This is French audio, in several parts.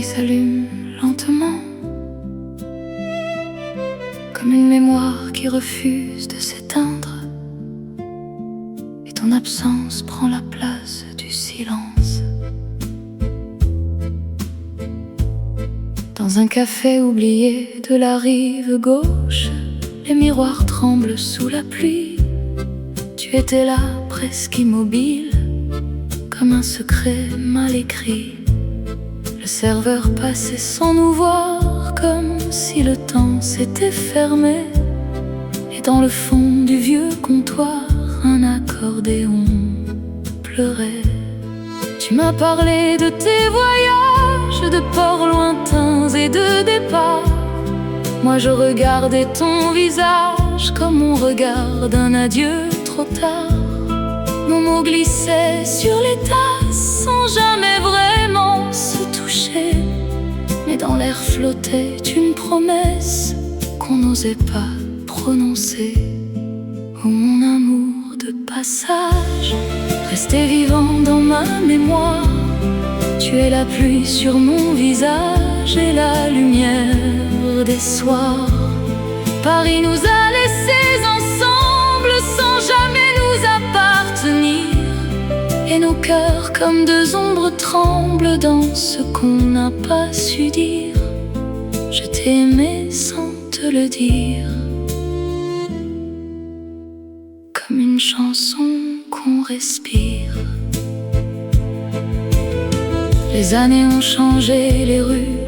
s'allume lentement, comme une mémoire qui refuse de s'éteindre, et ton absence prend la place du silence. Dans un café oublié de la rive gauche, les miroirs tremblent sous la pluie. Tu étais là, presque immobile, comme un secret mal écrit. Le serveur passait sans nous voir, comme si le temps s'était fermé. Et dans le fond du vieux comptoir, un accordéon pleurait. Tu m'as parlé de tes voyages, de ports lointains et de départs. Moi je regardais ton visage comme on regarde un adieu trop tard. Nos mots glissaient sur les tasses sans jamais vraiment se toucher, mais dans l'air flottait une promesse qu'on n'osait pas prononcer. Oh mon amour de passage, resté vivant dans ma mémoire. Tu es la pluie sur mon visage et la lumière des soirs. Paris nous a laissés ensemble sans jamais nous appartenir, et nos cœurs comme deux ombres tremblent dans ce qu'on n'a pas su dire. Je t'ai aimé sans te le dire, comme une chanson qu'on respire. Les années ont changé les rues,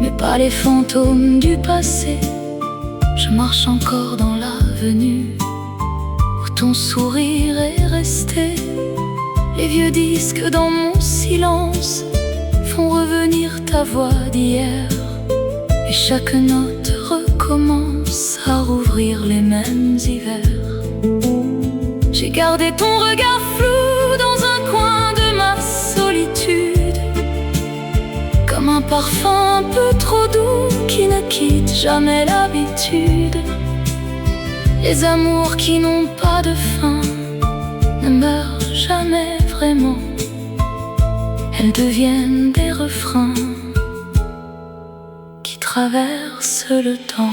mais pas les fantômes du passé. Je marche encore dans l'avenue où ton sourire est resté. Les vieux disques dans mon silence font revenir ta voix d'hier, et chaque note recommence à rouvrir les mêmes hivers. J'ai gardé ton regard flou dans un coin de ma solitude, comme un parfum un peu trop doux qui ne quitte jamais l'habitude. Les amours qui n'ont pas de fin ne meurent jamais vraiment, elles deviennent des refrains qui traversent le temps.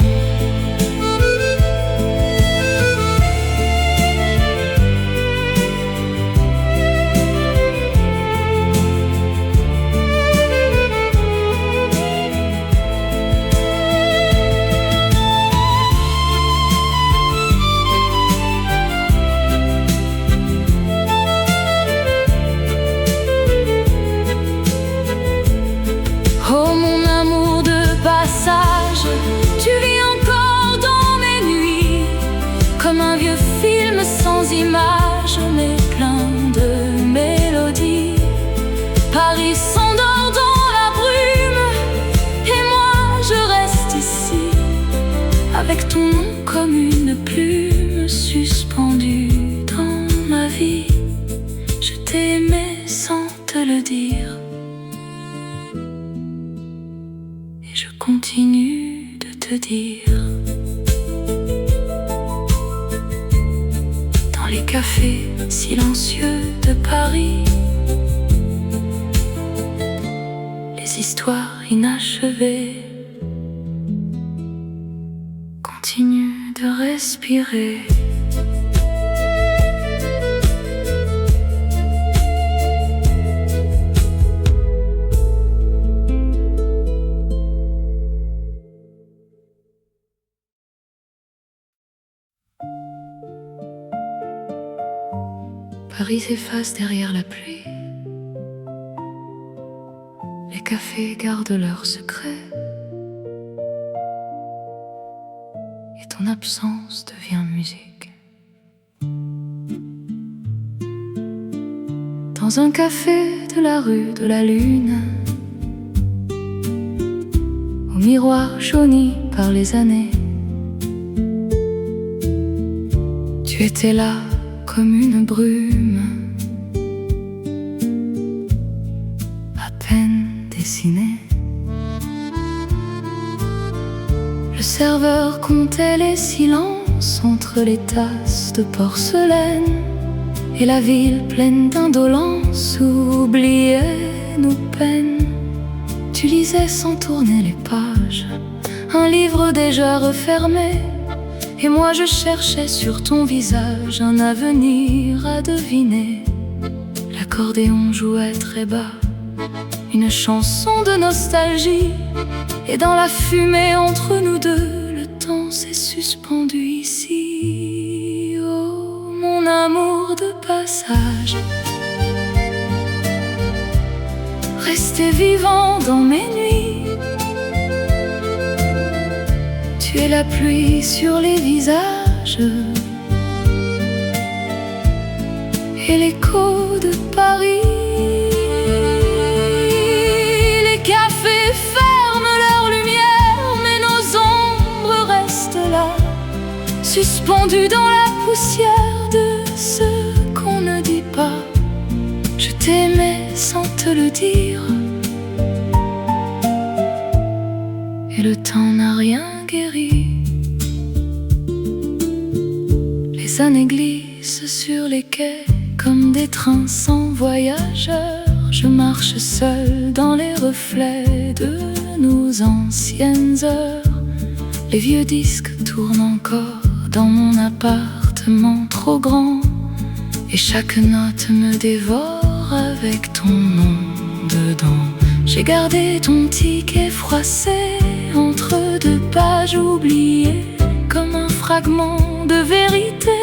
Oh mon amour de passage, tu vis encore dans mes nuits, comme un vieux film sans images mais plein de mélodies. Paris s'endort dans la brume et moi je reste ici, avec ton nom comme une plume suspendue dans ma vie. Je t'ai aimé sans te le dire, je continue de te dire. Dans les cafés silencieux de Paris, les histoires inachevées continuent de respirer. Paris s'efface derrière la pluie. Les cafés gardent leurs secrets, et ton absence devient musique. Dans un café de la rue de la Lune, au miroir jauni par les années, tu étais là comme une brume, à peine dessinée. Le serveur comptait les silences entre les tasses de porcelaine, et la ville pleine d'indolence oubliait nos peines. Tu lisais sans tourner les pages un livre déjà refermé, et moi je cherchais sur ton visage un avenir à deviner. L'accordéon jouait très bas une chanson de nostalgie, et dans la fumée entre nous deux, le temps s'est suspendu ici. Oh, mon amour de passage, resté vivant dans mes nuits. Tu es la pluie sur les visages et l'écho de Paris. Les cafés ferment leur lumière, mais nos ombres restent là, suspendues dans la poussière de ce qu'on ne dit pas. Je t'aimais sans te le dire, et le temps n'a rien guéri. Les années glissent sur les quais comme des trains sans voyageurs. Je marche seule dans les reflets de nos anciennes heures. Les vieux disques tournent encore dans mon appartement trop grand, et chaque note me dévore avec ton nom dedans. J'ai gardé ton ticket froissé entre deux pages oubliées, comme un fragment de vérité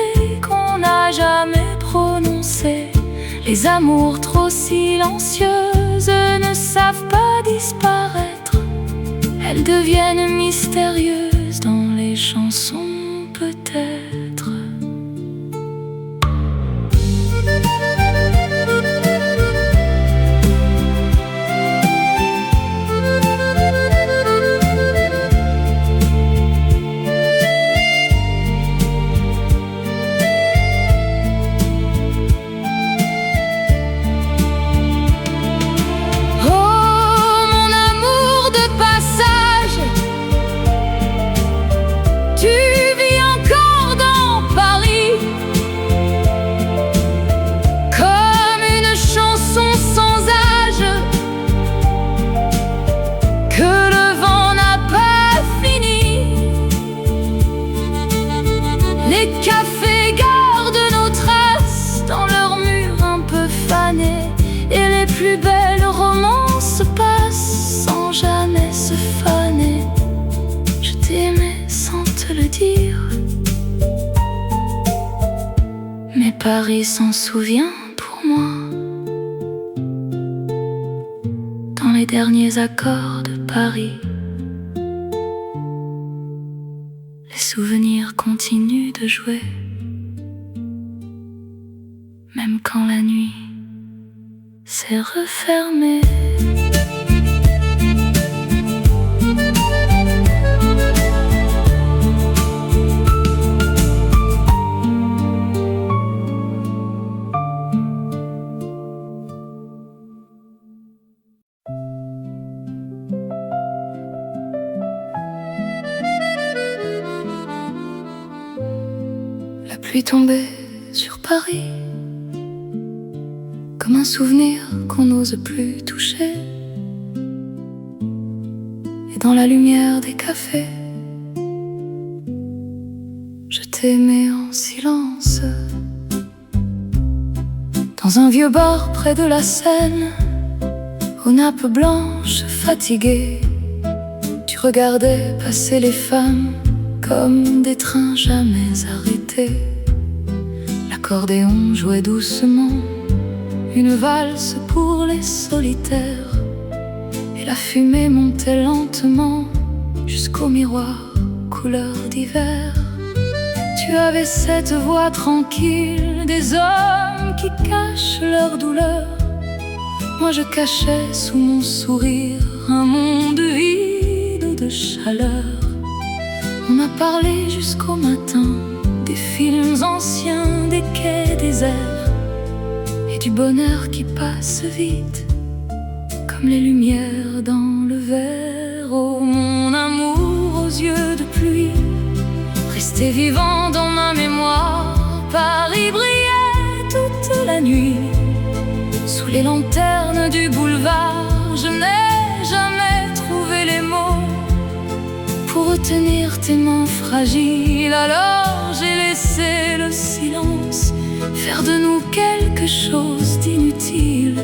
qu'on n'a jamais prononcé. Les amours trop silencieuses ne savent pas disparaître, elles deviennent mystérieuses dans les chansons peut-être. Les cafés gardent nos traces dans leurs murs un peu fanés, et les plus belles romances passent sans jamais se faner. Je t'aimais sans te le dire, mais Paris s'en souvient pour moi. Dans les derniers accords de Paris, les souvenirs continuent de jouer, même quand la nuit s'est refermée. La pluie tombait sur Paris, comme un souvenir qu'on n'ose plus toucher. Et dans la lumière des cafés, je t'aimais en silence. Dans un vieux bar près de la Seine, aux nappes blanches fatiguées, tu regardais passer les femmes comme des trains jamais arrêtés. L'accordéon jouait doucement une valse pour les solitaires, et la fumée montait lentement jusqu'au miroir couleur d'hiver. Tu avais cette voix tranquille des hommes qui cachent leur douleur. Moi je cachais sous mon sourire un monde vide de chaleur. On a parlé jusqu'au matin des films anciens, des quais déserts, et du bonheur qui passe vite comme les lumières dans le verre. Oh mon amour aux yeux de pluie, resté vivant dans ma mémoire. Paris brillait toute la nuit sous les lanternes du boulevard. Je n'ai jamais tenir tes mains fragiles. Alors j'ai laissé le silence faire de nous quelque chose d'inutile.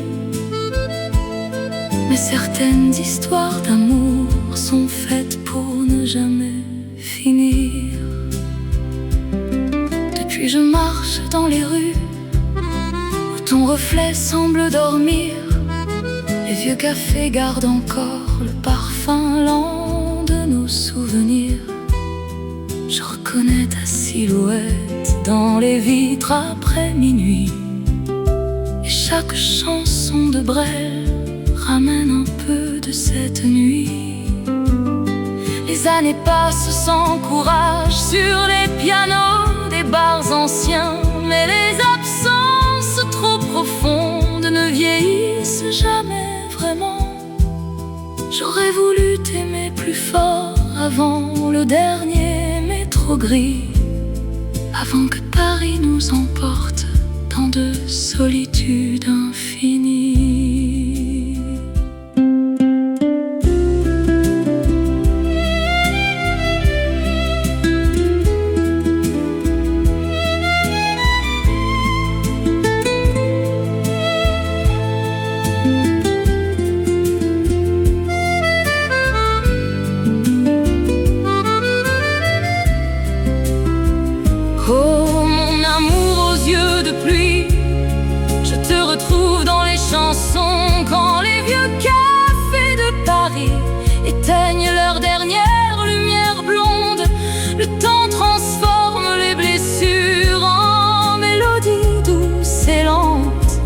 Mais certaines histoires d'amour sont faites pour ne jamais finir. Depuis je marche dans les rues où ton reflet semble dormir. Les vieux cafés gardent encore le parfum lent de nos souvenirs. Je reconnais ta silhouette dans les vitres après minuit. Et chaque chanson de Brel ramène un peu de cette nuit. Les années passent sans courage sur les pianos des bars anciens, mais les absences trop profondes ne vieillissent jamais vraiment. J'aurais voulu t'aimer plus fort avant le dernier métro gris, avant que Paris nous emporte dans de solitude infinie. Oh mon amour aux yeux de pluie, je te retrouve dans les chansons. Quand les vieux cafés de Paris éteignent leur dernière lumière blonde, le temps transforme les blessures en mélodies douces et lentes.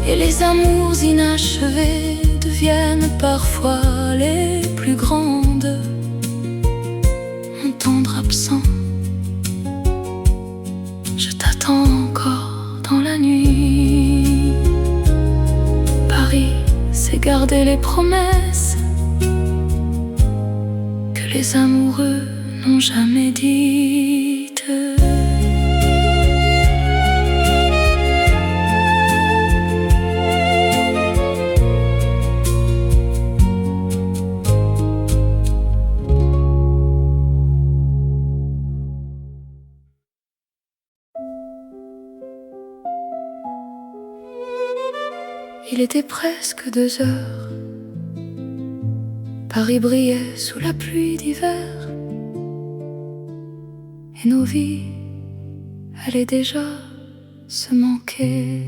Et les amours inachevés deviennent parfois les plus grandes. Mon tendre absent, je t'attends encore dans la nuit. Paris, c'est garder les promesses que les amoureux n'ont jamais dites. Il était presque 2 heures. Paris brillait sous la pluie d'hiver. Et nos vies allaient déjà se manquer.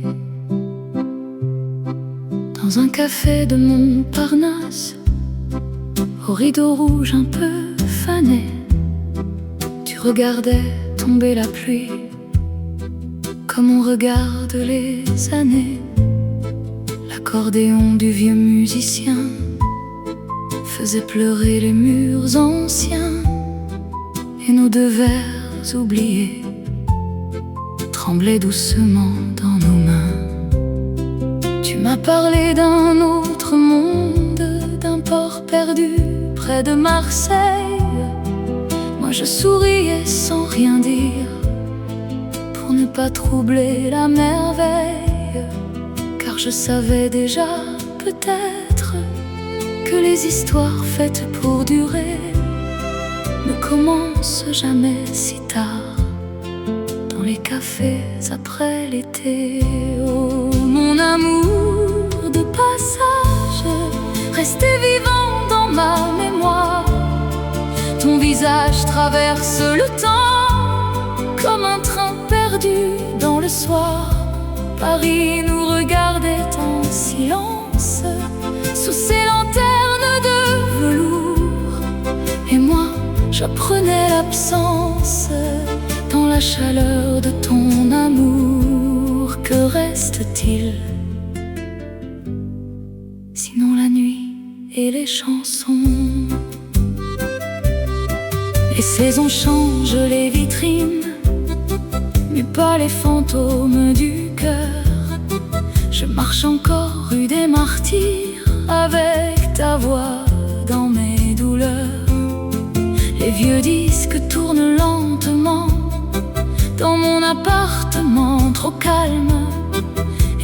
Dans un café de Montparnasse, au rideau rouge un peu fané, tu regardais tomber la pluie comme on regarde les années. L'accordéon du vieux musicien faisait pleurer les murs anciens, et nos 2 vers oubliés tremblaient doucement dans nos mains. Tu m'as parlé d'un autre monde, d'un port perdu près de Marseille. Moi je souriais sans rien dire, pour ne pas troubler la merveille. Car je savais déjà peut-être que les histoires faites pour durer ne commencent jamais si tard dans les cafés après l'été. Oh mon amour de passage, resté vivant dans ma mémoire, ton visage traverse le temps comme un train perdu dans le soir. Paris nous regardait en silence sous ses lanternes de velours, et moi j'apprenais l'absence dans la chaleur de ton amour. Que reste-t-il sinon la nuit et les chansons? Les saisons changent les vitrines, mais pas les fantômes du cœur. Je marche encore rue des Martyrs avec ta voix dans mes douleurs. Les vieux disques tournent lentement dans mon appartement trop calme.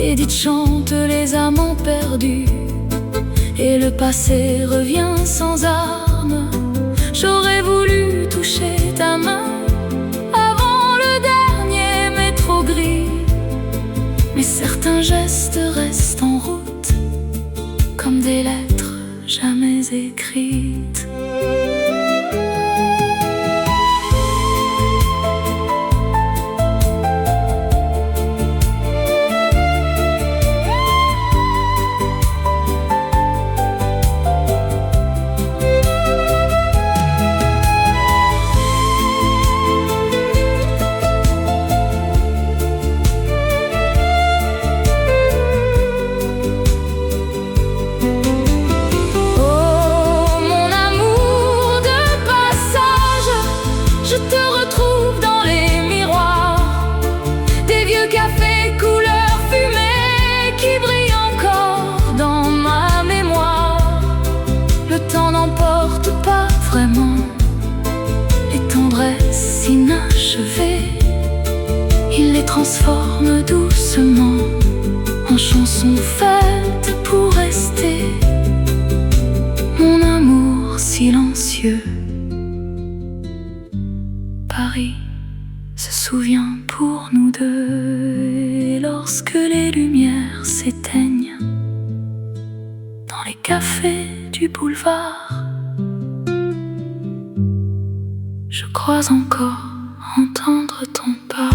Edith chante les amants perdus et le passé revient sans armes. J'aurais voulu toucher ta main avant le dernier métro gris, mais certains gestes restent en route comme des lettres jamais écrites. Il les transforme doucement en chansons faites pour rester. Mon amour silencieux, Paris se souvient pour nous deux. Et lorsque les lumières s'éteignent dans les cafés du boulevard, je crois encore entendre ton pas.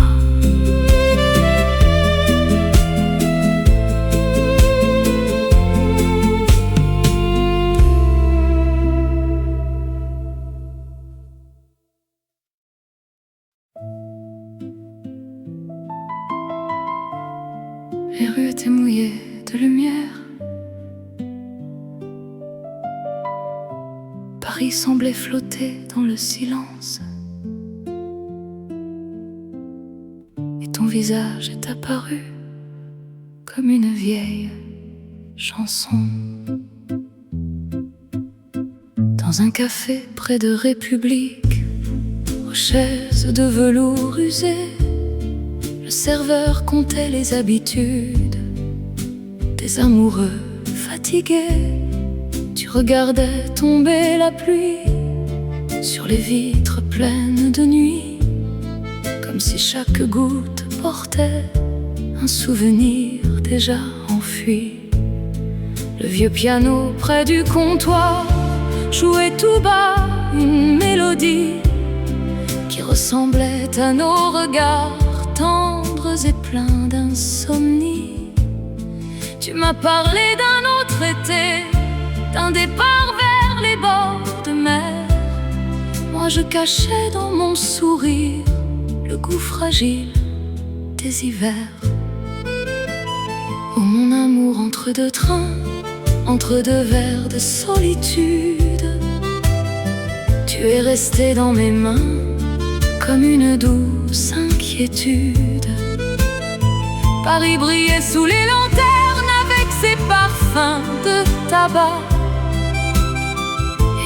Les rues étaient mouillées de lumière. Paris semblait flotter dans le silence. Ton visage est apparu comme une vieille chanson. Dans un café près de République, aux chaises de velours usé, le serveur comptait les habitudes des amoureux fatigués. Tu regardais tomber la pluie sur les vitres pleines de nuit, comme si chaque goutte portait un souvenir déjà enfui. Le vieux piano près du comptoir jouait tout bas une mélodie qui ressemblait à nos regards tendres et pleins d'insomnie. Tu m'as parlé d'un autre été, d'un départ vers les bords de mer. Moi je cachais dans mon sourire le goût fragile des hivers. Oh mon amour, entre deux trains, entre deux verres de solitude, tu es resté dans mes mains comme une douce inquiétude. Paris brillait sous les lanternes avec ses parfums de tabac,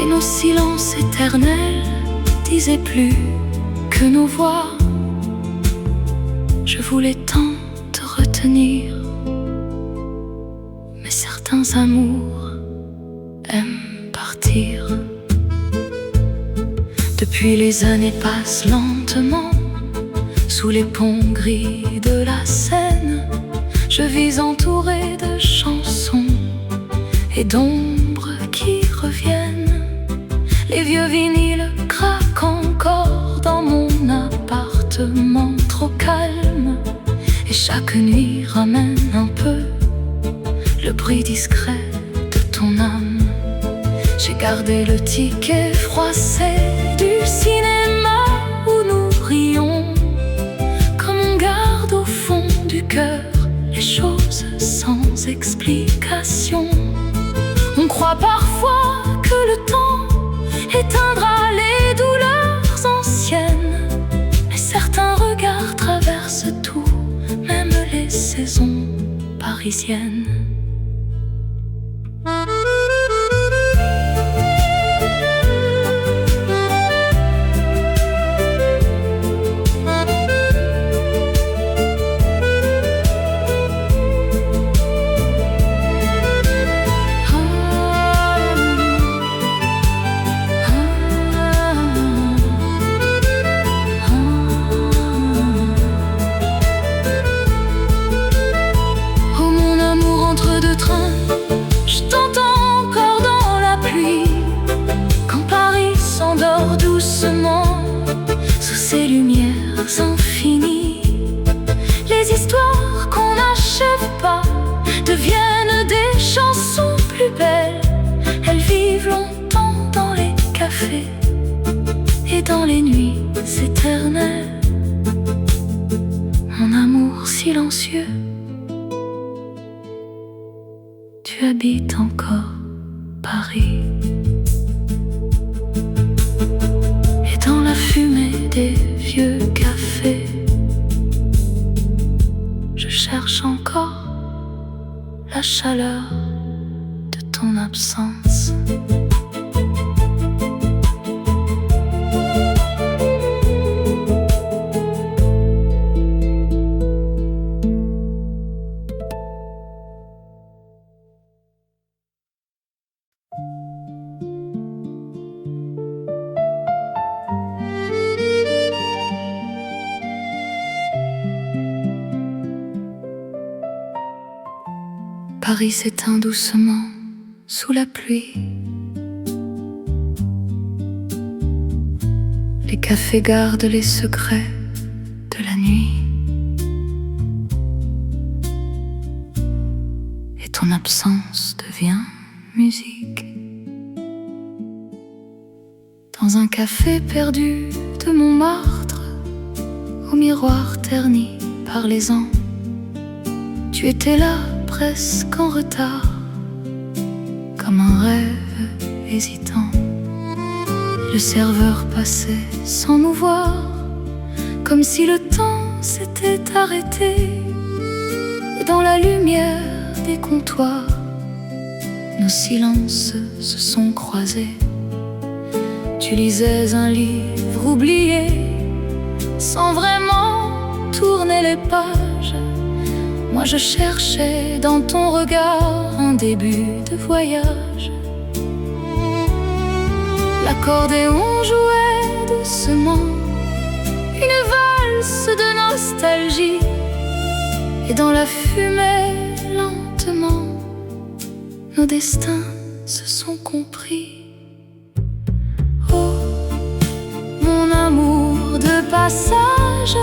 et nos silences éternels disaient plus que nos voix. Je voulais tant te retenir, mais certains amours aiment partir. Depuis les années passent lentement sous les ponts gris de la Seine. Je vis entouré de chansons et d'ombres qui reviennent. Les vieux vinyles craquent encore dans mon appartement trop calme, et chaque nuit ramène un peu le bruit discret de ton âme. J'ai gardé le ticket froissé du cinéma où nous rions, comme on garde au fond du cœur les choses sans explication. On croit parfois que le temps éteindra les douleurs anciennes, mais certains regards traversent tout, même les saisons parisiennes. infinies. Les histoires qu'on n'achève pas deviennent des chansons plus belles. Elles vivent longtemps dans les cafés et dans les nuits éternelles. Mon amour silencieux, tu habites encore Paris. Et dans la fumée des vieux cafés, je cherche encore la chaleur de ton absence. Paris s'éteint doucement sous la pluie. Les cafés gardent les secrets de la nuit. Et ton absence devient musique. Dans un café perdu de Montmartre, au miroir terni par les ans, tu étais là presque en retard, comme un rêve hésitant. Le serveur passait sans nous voir, comme si le temps s'était arrêté. Et dans la lumière des comptoirs, nos silences se sont croisés. Tu lisais un livre oublié, sans vraiment tourner les pages. Moi je cherchais dans ton regard un début de voyage. L'accordéon jouait doucement une valse de nostalgie. Et dans la fumée, lentement, nos destins se sont compris. Oh, mon amour de passage,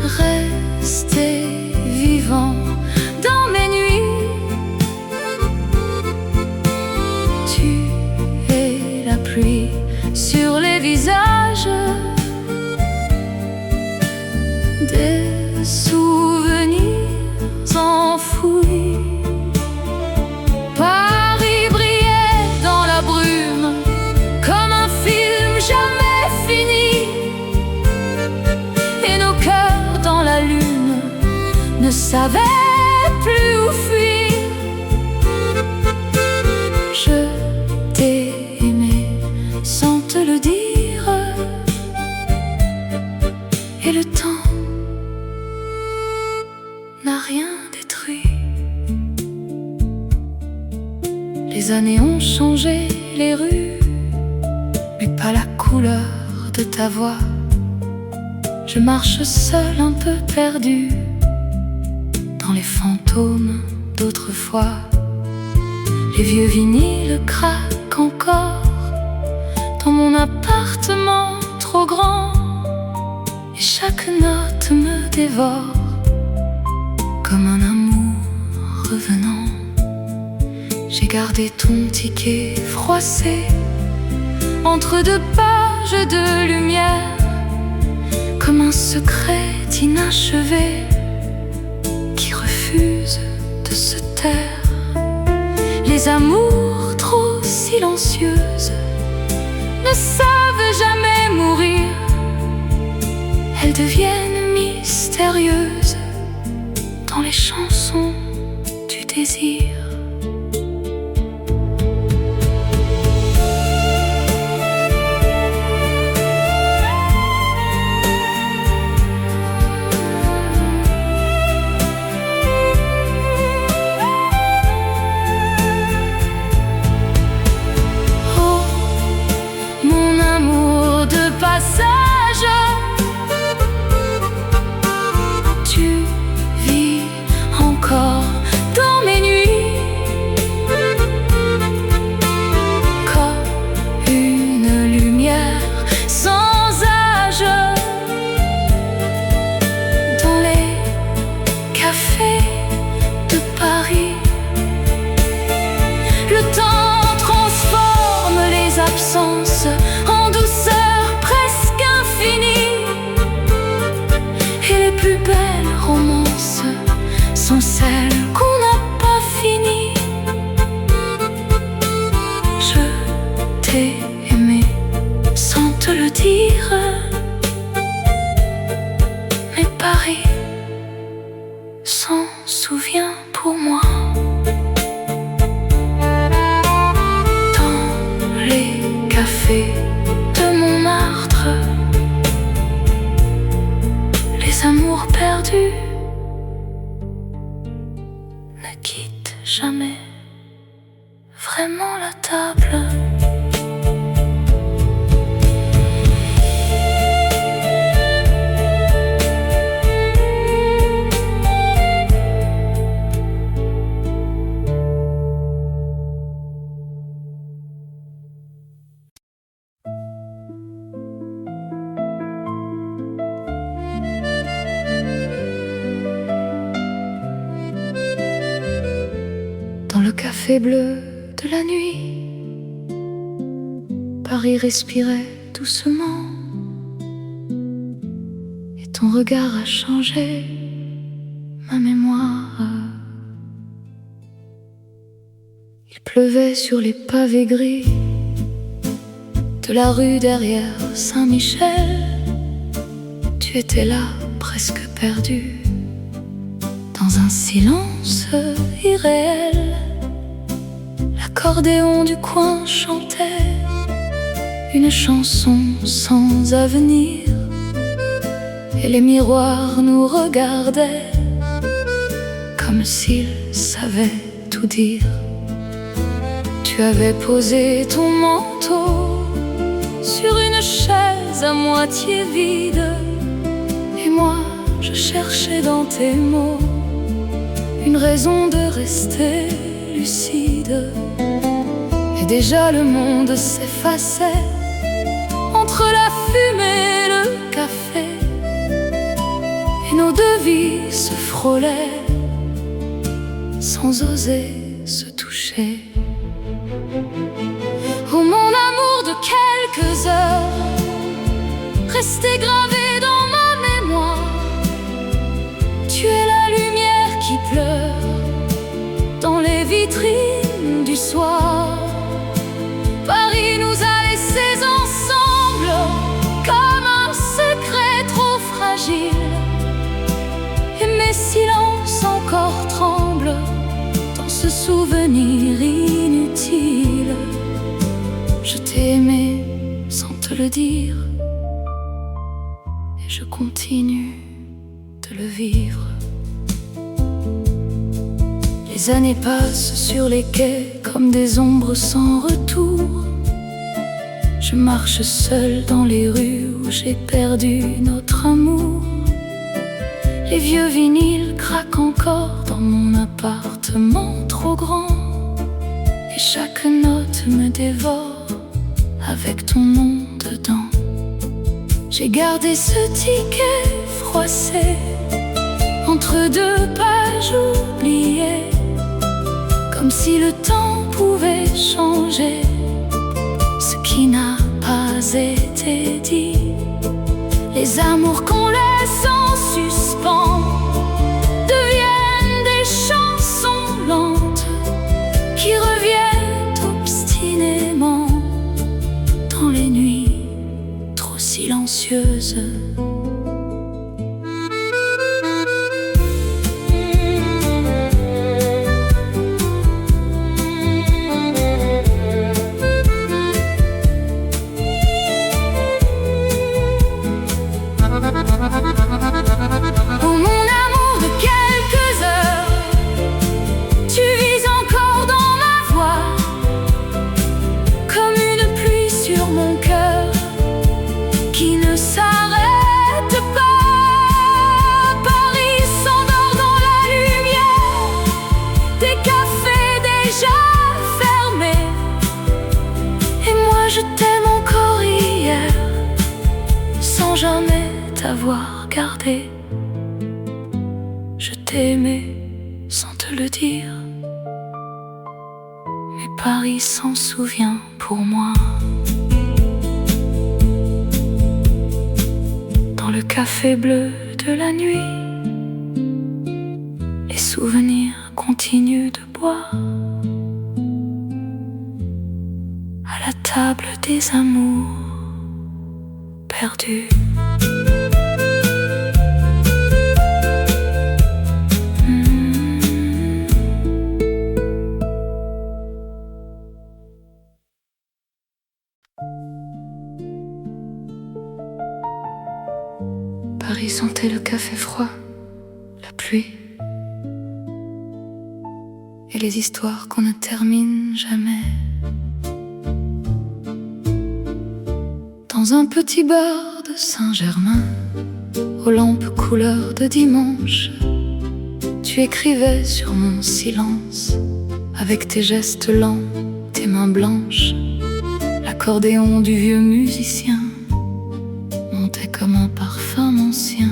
rester vivant dans mes nuits. Tu es la pluie sur les visages, des souvenirs enfouis. Paris brillait dans la brume comme un film jamais fini. Et nos cœurs dans la lune ne savaient plus où fuir. Je t'ai aimé sans te le dire, et le temps n'a rien détruit. Les années ont changé les rues, mais pas la couleur de ta voix. Je marche seul un peu perdu dans les fantômes d'autrefois. Les vieux vinyles craquent encore dans mon appartement trop grand, et chaque note me dévore comme un amour revenant. J'ai gardé ton ticket froissé entre deux pages de lumière, comme un secret inachevé qui refuse de se taire. Les amours trop silencieuses ne savent jamais mourir. Elles deviennent mystérieuses dans les chansons du désir. Tu vis perdu. Ne quitte jamais vraiment la table. Dans le café bleu de la nuit, Paris respirait doucement, et ton regard a changé ma mémoire. Il pleuvait sur les pavés gris de la rue derrière Saint-Michel. Tu étais là, presque perdu, dans un silence irréel. L'accordéon du coin chantait une chanson sans avenir, et les miroirs nous regardaient comme s'ils savaient tout dire. Tu avais posé ton manteau sur une chaise à moitié vide, et moi je cherchais dans tes mots une raison de rester lucide. Et déjà le monde s'effaçait entre la fumée et le café, et nos deux vies se frôlaient sans oser se toucher. Oh mon amour de quelques heures, resté gravé dans ma mémoire, tu es la lumière qui pleure dans les vitrines du soir. Paris nous a laissés ensemble comme un secret trop fragile, et mes silences encore tremblent dans ce souvenir inutile. Je t'ai aimé sans te le dire, et je continue de le vivre. Les années passent sur les quais comme des ombres sans retour. Je marche seule dans les rues où j'ai perdu notre amour. Les vieux vinyles craquent encore dans mon appartement trop grand, et chaque note me dévore avec ton nom dedans. J'ai gardé ce ticket froissé entre deux pages oubliées, comme si le temps pouvait changer ce qui n'a pas été dit. Les amours qu'on laisse en suspens deviennent des chansons lentes qui reviennent obstinément dans les nuits trop silencieuses. Je t'aime encore hier, sans jamais t'avoir gardé. Je t'ai aimé sans te le dire, mais Paris s'en souvient pour moi. Dans le café bleu de la nuit, les souvenirs continuent de boire à la table des amours perdus. Paris sentait le café froid pluie et les histoires qu'on ne termine jamais. Dans un petit bar de Saint-Germain, aux lampes couleur de dimanche, tu écrivais sur mon silence, avec tes gestes lents, tes mains blanches. L'accordéon du vieux musicien montait comme un parfum ancien,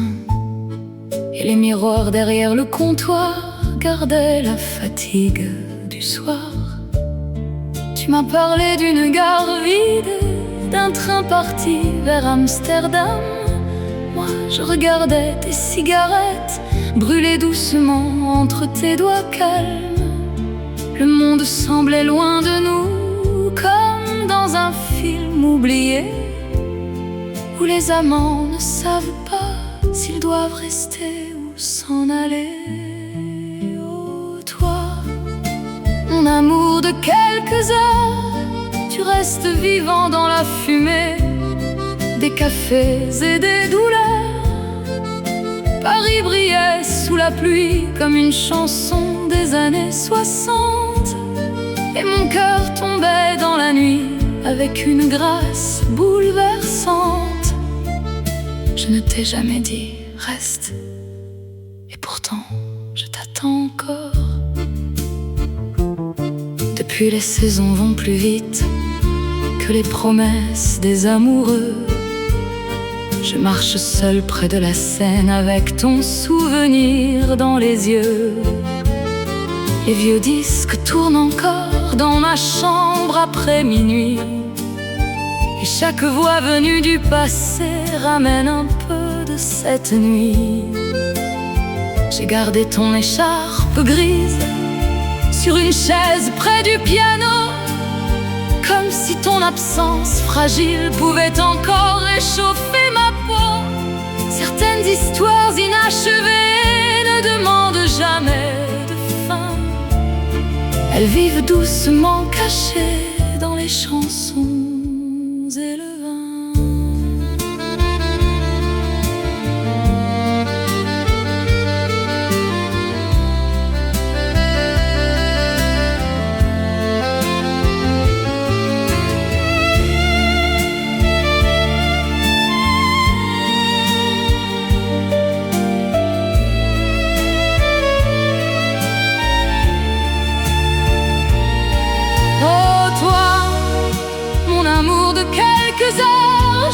et les miroirs derrière le comptoir gardaient la fatigue du soir. Tu m'as parlé d'une gare vide, d'un train parti vers Amsterdam. Moi je regardais tes cigarettes brûler doucement entre tes doigts calmes. Le monde semblait loin de nous, comme dans un film oublié, où les amants ne savent pas s'ils doivent rester ou s'en aller. Oh toi, mon amour de quelques heures, tu restes vivant dans la fumée des cafés et des douleurs. Paris brillait sous la pluie comme une chanson des années 60, et mon cœur tombait dans la nuit avec une grâce bouleversante. Je ne t'ai jamais dit reste, et pourtant je t'attends encore. Depuis les saisons vont plus vite que les promesses des amoureux. Je marche seul près de la Seine avec ton souvenir dans les yeux. Les vieux disques tournent encore dans ma chambre après minuit, et chaque voix venue du passé ramène un peu de cette nuit. J'ai gardé ton écharpe grise sur une chaise près du piano, comme si ton absence fragile pouvait encore réchauffer ma peau. Certaines histoires inachevées ne demandent jamais de fin. Elles vivent doucement cachées dans les chansons et le vin.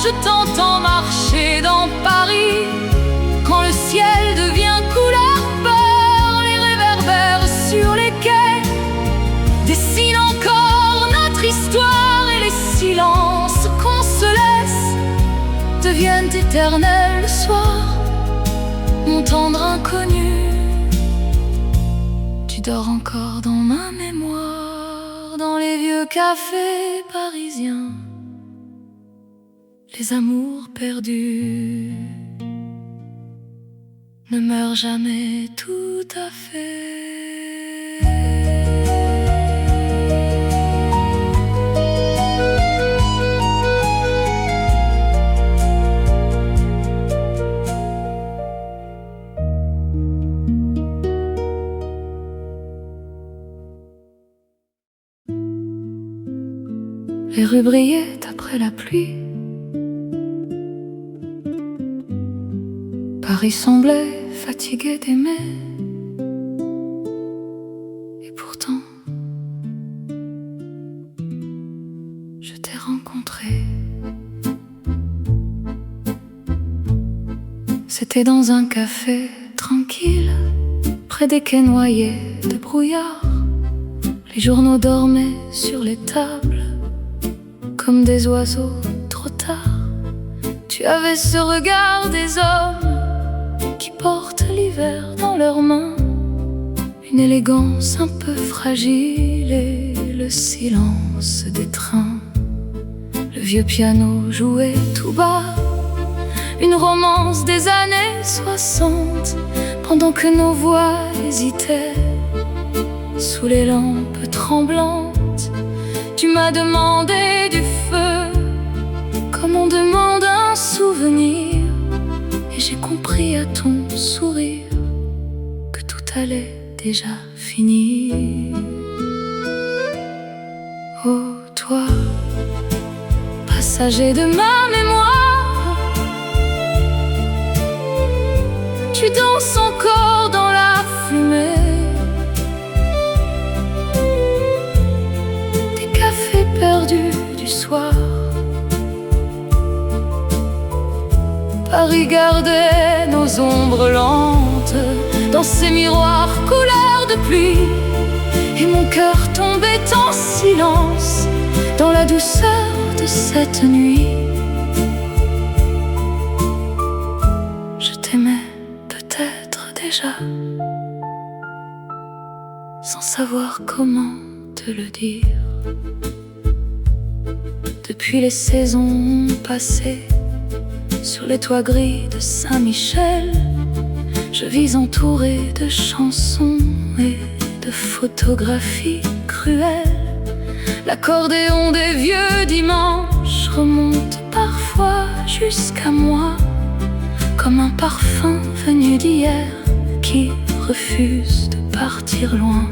Je t'entends marcher dans Paris, quand le ciel devient couleur peur. Les réverbères sur les quais dessinent encore notre histoire, et les silences qu'on se laisse deviennent éternels le soir. Mon tendre inconnu, tu dors encore dans ma mémoire, dans les vieux cafés parisiens. Les amours perdus ne meurent jamais tout à fait. Les rues brillaient après la pluie. Paris semblait fatigué d'aimer, et pourtant je t'ai rencontré. C'était dans un café tranquille, près des quais noyés de brouillard. Les journaux dormaient sur les tables comme des oiseaux trop tard. Tu avais ce regard des hommes qui portent l'hiver dans leurs mains, une élégance un peu fragile et le silence des trains. Le vieux piano jouait tout bas une romance des années 60, pendant que nos voix hésitaient sous les lampes tremblantes. Tu m'as demandé du feu comme on demande un souvenir, et j'ai compris à ton sourire fallait déjà finir. Oh toi, passager de ma mémoire, tu danses encore dans la fumée des cafés perdus du soir. Paris gardait nos ombres lentes dans ses miroirs couleur de pluie, et mon cœur tombait en silence dans la douceur de cette nuit. Je t'aimais peut-être déjà, sans savoir comment te le dire. Depuis les saisons passées, sur les toits gris de Saint-Michel, je vis entouré de chansons et de photographies cruelles. L'accordéon des vieux dimanches remonte parfois jusqu'à moi, comme un parfum venu d'hier qui refuse de partir loin.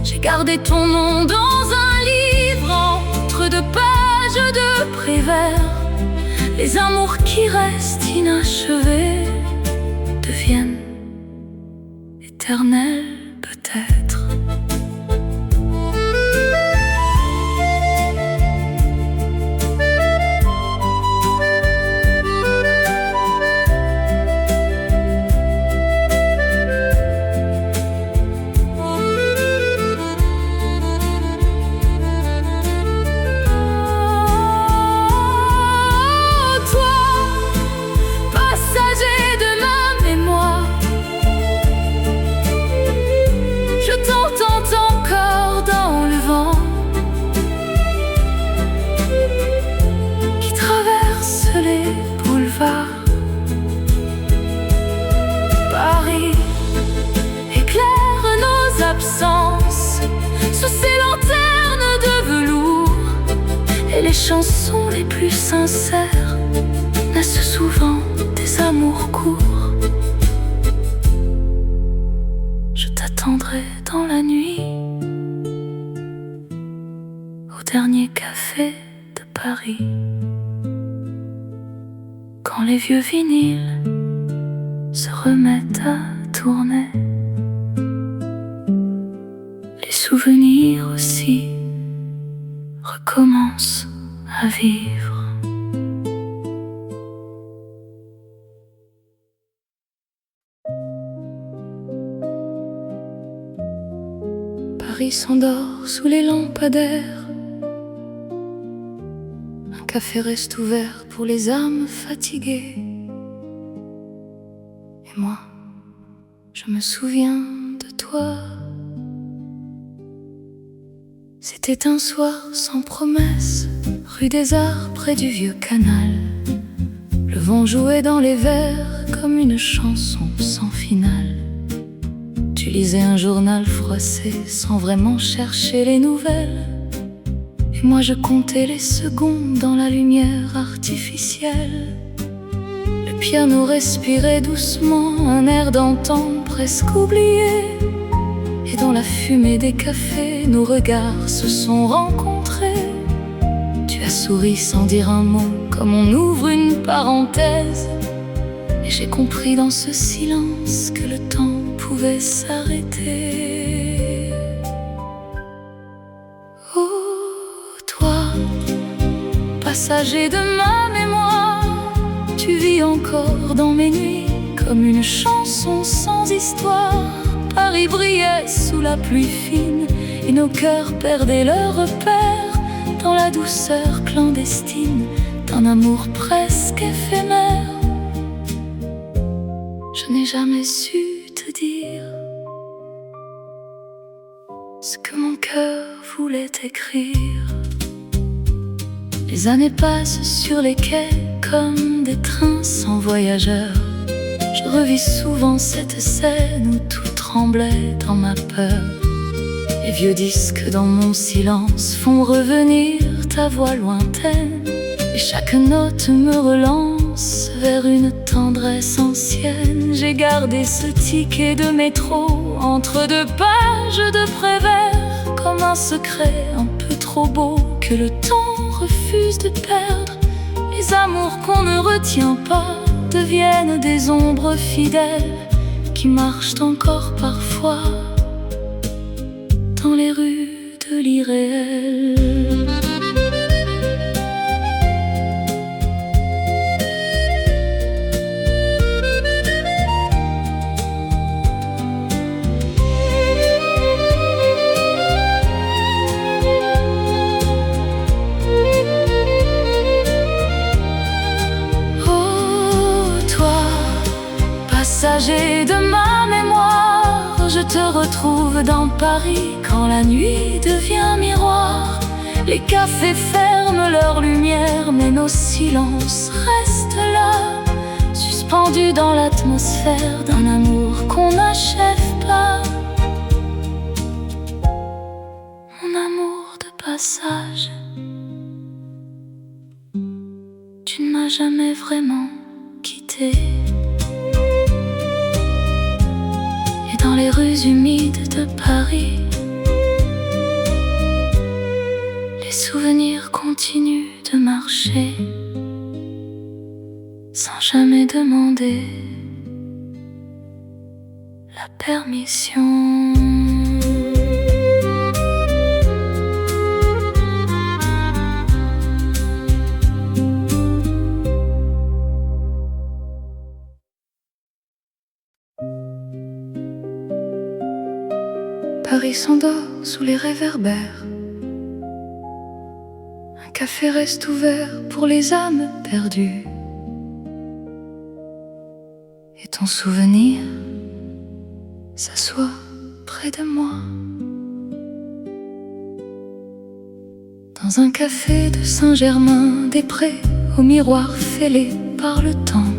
J'ai gardé ton nom dans un livre entre deux pages de Prévert. Les amours qui restent inachevés deviennent éternels peut-être. Paris éclaire nos absences sous ses lanternes de velours, et les chansons les plus sincères naissent souvent des amours courts. Je t'attendrai dans la nuit au dernier café de Paris, quand les vieux vinyles se remettent à tourner. Les souvenirs aussi recommencent à vivre. Paris s'endort sous les lampadaires. Un café reste ouvert pour les âmes fatiguées. Et moi, je me souviens de toi. C'était un soir sans promesse, rue des Arts près du vieux canal. Le vent jouait dans les verres comme une chanson sans finale. Tu lisais un journal froissé sans vraiment chercher les nouvelles, et moi je comptais les secondes dans la lumière artificielle. Le piano respirait doucement un air d'antan presque oublié, et dans la fumée des cafés nos regards se sont rencontrés. Tu as souri sans dire un mot, comme on ouvre une parenthèse, et j'ai compris dans ce silence que le temps pouvait s'arrêter. Oh toi, passager de ma mémoire, tu vis encore dans mes nuits comme une chanson sans histoire. Paris brillait sous la pluie fine, et nos cœurs perdaient leur repère dans la douceur clandestine d'un amour presque éphémère. Je n'ai jamais su te dire ce que mon cœur voulait écrire. Les années passent sur les quais comme des trains sans voyageurs. Je revis souvent cette scène où tout tremblait dans ma peur. Les vieux disques dans mon silence font revenir ta voix lointaine, et chaque note me relance vers une tendresse ancienne. j'ai gardé ce ticket de métro entre deux pages de Prévert, comme un secret un peu trop beau que le temps refuse de perdre. Les amours qu'on ne retient pas deviennent des ombres fidèles qui marchent encore parfois dans les rues de l'irréel. Passager de ma mémoire, je te retrouve dans Paris quand la nuit devient miroir. Les cafés ferment leur lumière, mais nos silences restent là, suspendus dans l'atmosphère d'un amour qu'on n'achève pas. Mon amour de passage, tu ne m'as jamais vraiment quitté. Dans les rues humides de Paris, les souvenirs continuent de marcher sans jamais demander la permission. Paris s'endort sous les réverbères. Un café reste ouvert pour les âmes perdues. Et ton souvenir s'assoit près de moi. Dans un café de Saint-Germain-des-Prés, au miroir fêlé par le temps.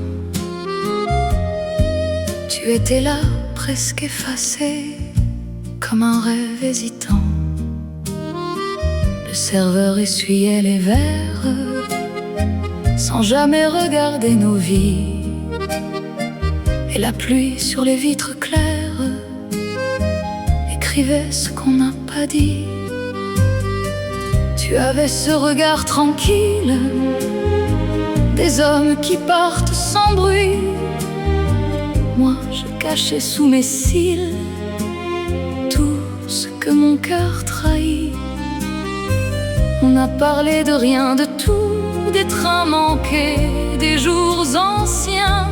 Tu étais là, presque effacé, comme un rêve hésitant. Le serveur essuyait les verres sans jamais regarder nos vies. Et la pluie sur les vitres claires écrivait ce qu'on n'a pas dit. Tu avais ce regard tranquille des hommes qui partent sans bruit. Moi, je cachais sous mes cils ce que mon cœur trahit. On a parlé de rien, de tout, des trains manqués, des jours anciens.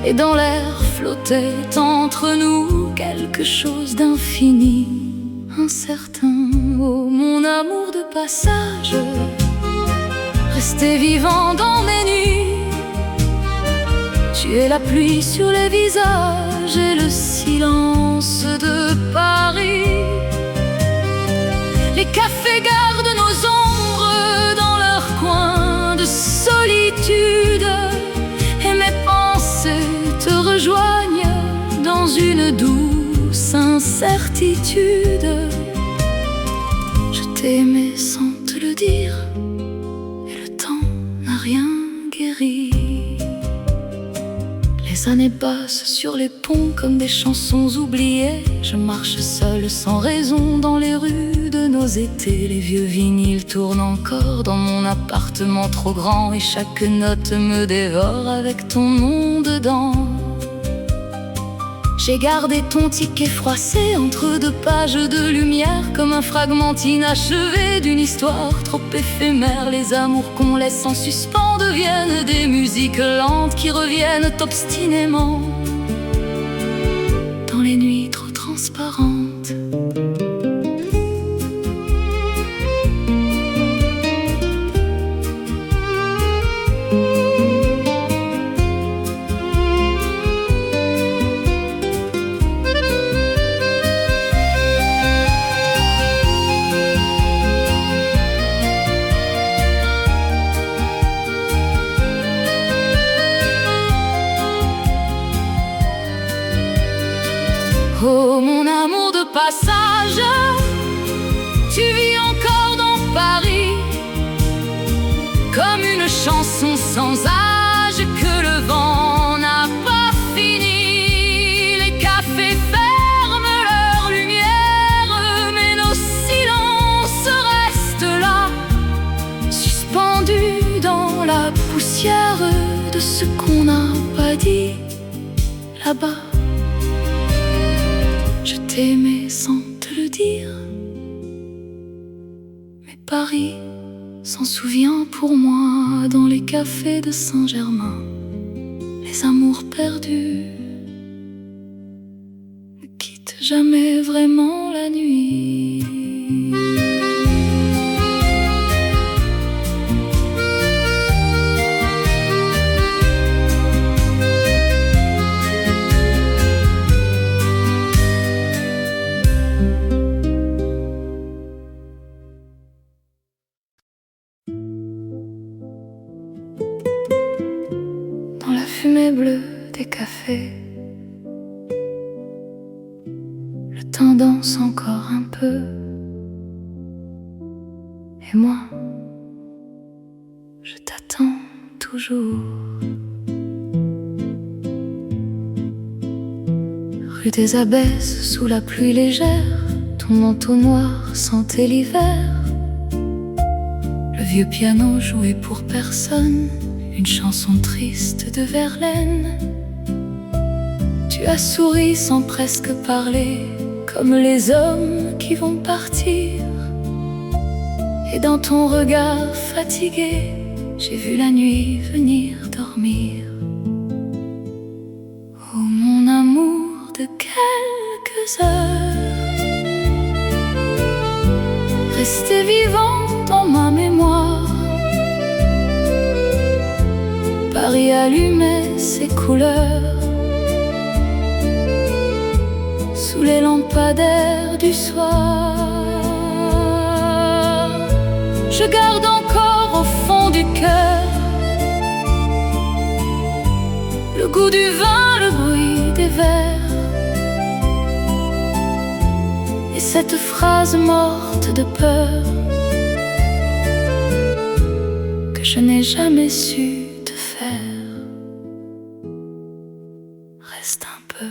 Et dans l'air flottait entre nous quelque chose d'infini, incertain. Oh, mon amour de passage, resté vivant dans mes nuits. Tu es la pluie sur les visages et le silence de Paris. Les cafés gardent nos ombres dans leur coin de solitude, et mes pensées te rejoignent dans une douce incertitude. Je t'ai aimé sans te le dire, et le temps n'a rien guéri. Les années passent sur les ponts comme des chansons oubliées. Je marche seule sans raison dans les rues de nos étés. Les vieux vinyles tournent encore dans mon appartement trop grand, et chaque note me dévore avec ton nom dedans. J'ai gardé ton ticket froissé entre deux pages de lumière, comme un fragment inachevé d'une histoire trop éphémère. Les amours qu'on laisse en suspens deviennent des musiques lentes qui reviennent obstinément dans les nuits trop transparentes. Oh mon amour de passage, tu vis encore dans Paris, comme une chanson sans âge que le vent n'a pas fini ce qu'on n'a pas dit là-bas. Je t'aimais sans te le dire, mais Paris s'en souvient pour moi. Dans les cafés de Saint-Germain, les amours perdus ne quittent jamais vraiment la nuit. Dans la fumée bleue des cafés, le temps danse encore un peu. Et moi, je t'attends toujours. Rue des Abbesses, sous la pluie légère, ton manteau noir sentait l'hiver. Le vieux piano jouait pour personne, une chanson triste de Verlaine. Tu as souri sans presque parler, comme les hommes qui vont partir. Et dans ton regard fatigué, j'ai vu la nuit venir dormir. Oh mon amour de quelques heures, resté vivant dans ma mémoire. Paris allumait ses couleurs sous les lampadaires du soir. Je garde encore au fond du cœur le goût du vin, le bruit des verres et cette phrase morte de peur que je n'ai jamais su. Reste un peu.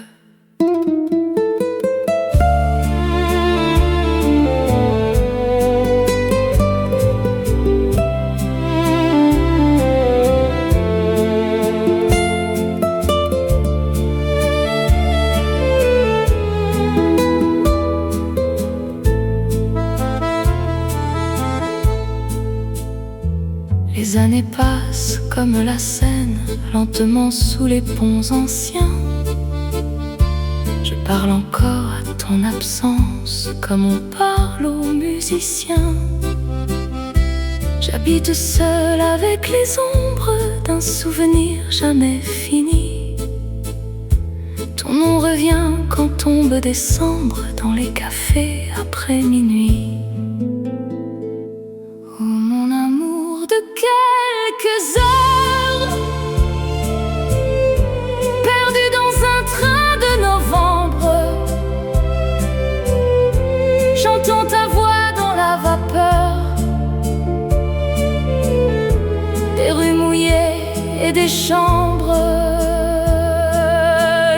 Les années passent comme la Seine, lentement sous les ponts anciens. Je parle encore à ton absence, comme on parle aux musiciens. J'habite seul avec les ombres d'un souvenir jamais fini. Ton nom revient quand tombe décembre dans les cafés après minuit. Oh mon amour de quelques heures, perdu dans un train de novembre. J'entends ta voix dans la vapeur des rues mouillées et des chambres.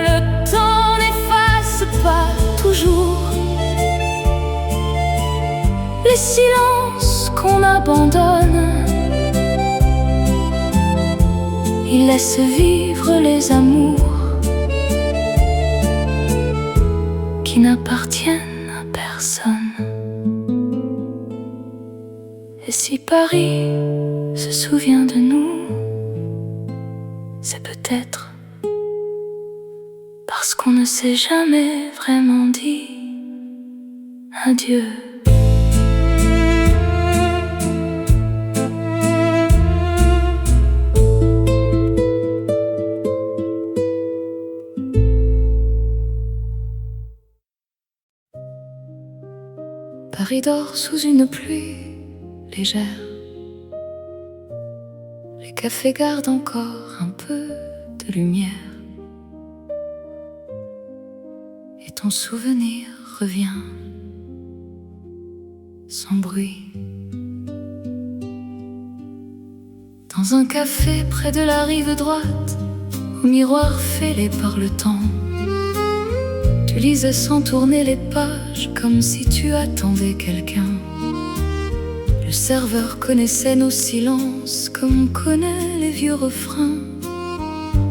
Le temps n'efface pas toujours les silences qu'on abandonne. Il laisse vivre les amours qui n'appartiennent à personne. Et si Paris se souvient de nous, c'est peut-être parce qu'on ne s'est jamais vraiment dit adieu. Paris dort sous une pluie légère. Les cafés gardent encore un peu de lumière. Et ton souvenir revient sans bruit. Dans un café près de la rive droite, au miroir fêlé par le temps, tu lisais sans tourner les pages, comme si tu attendais quelqu'un. Le serveur connaissait nos silences, comme on connaît les vieux refrains.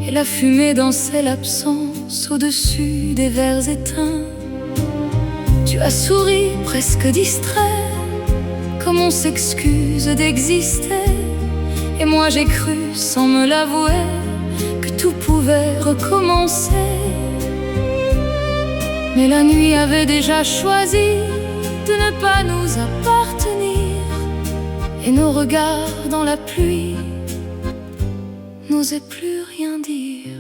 et la fumée dansait l'absence au-dessus des verres éteints. Tu as souri presque distrait, comme on s'excuse d'exister. Et moi j'ai cru, sans me l'avouer, que tout pouvait recommencer. Mais la nuit avait déjà choisi de ne pas nous appartenir, et nos regards dans la pluie n'osaient plus rien dire.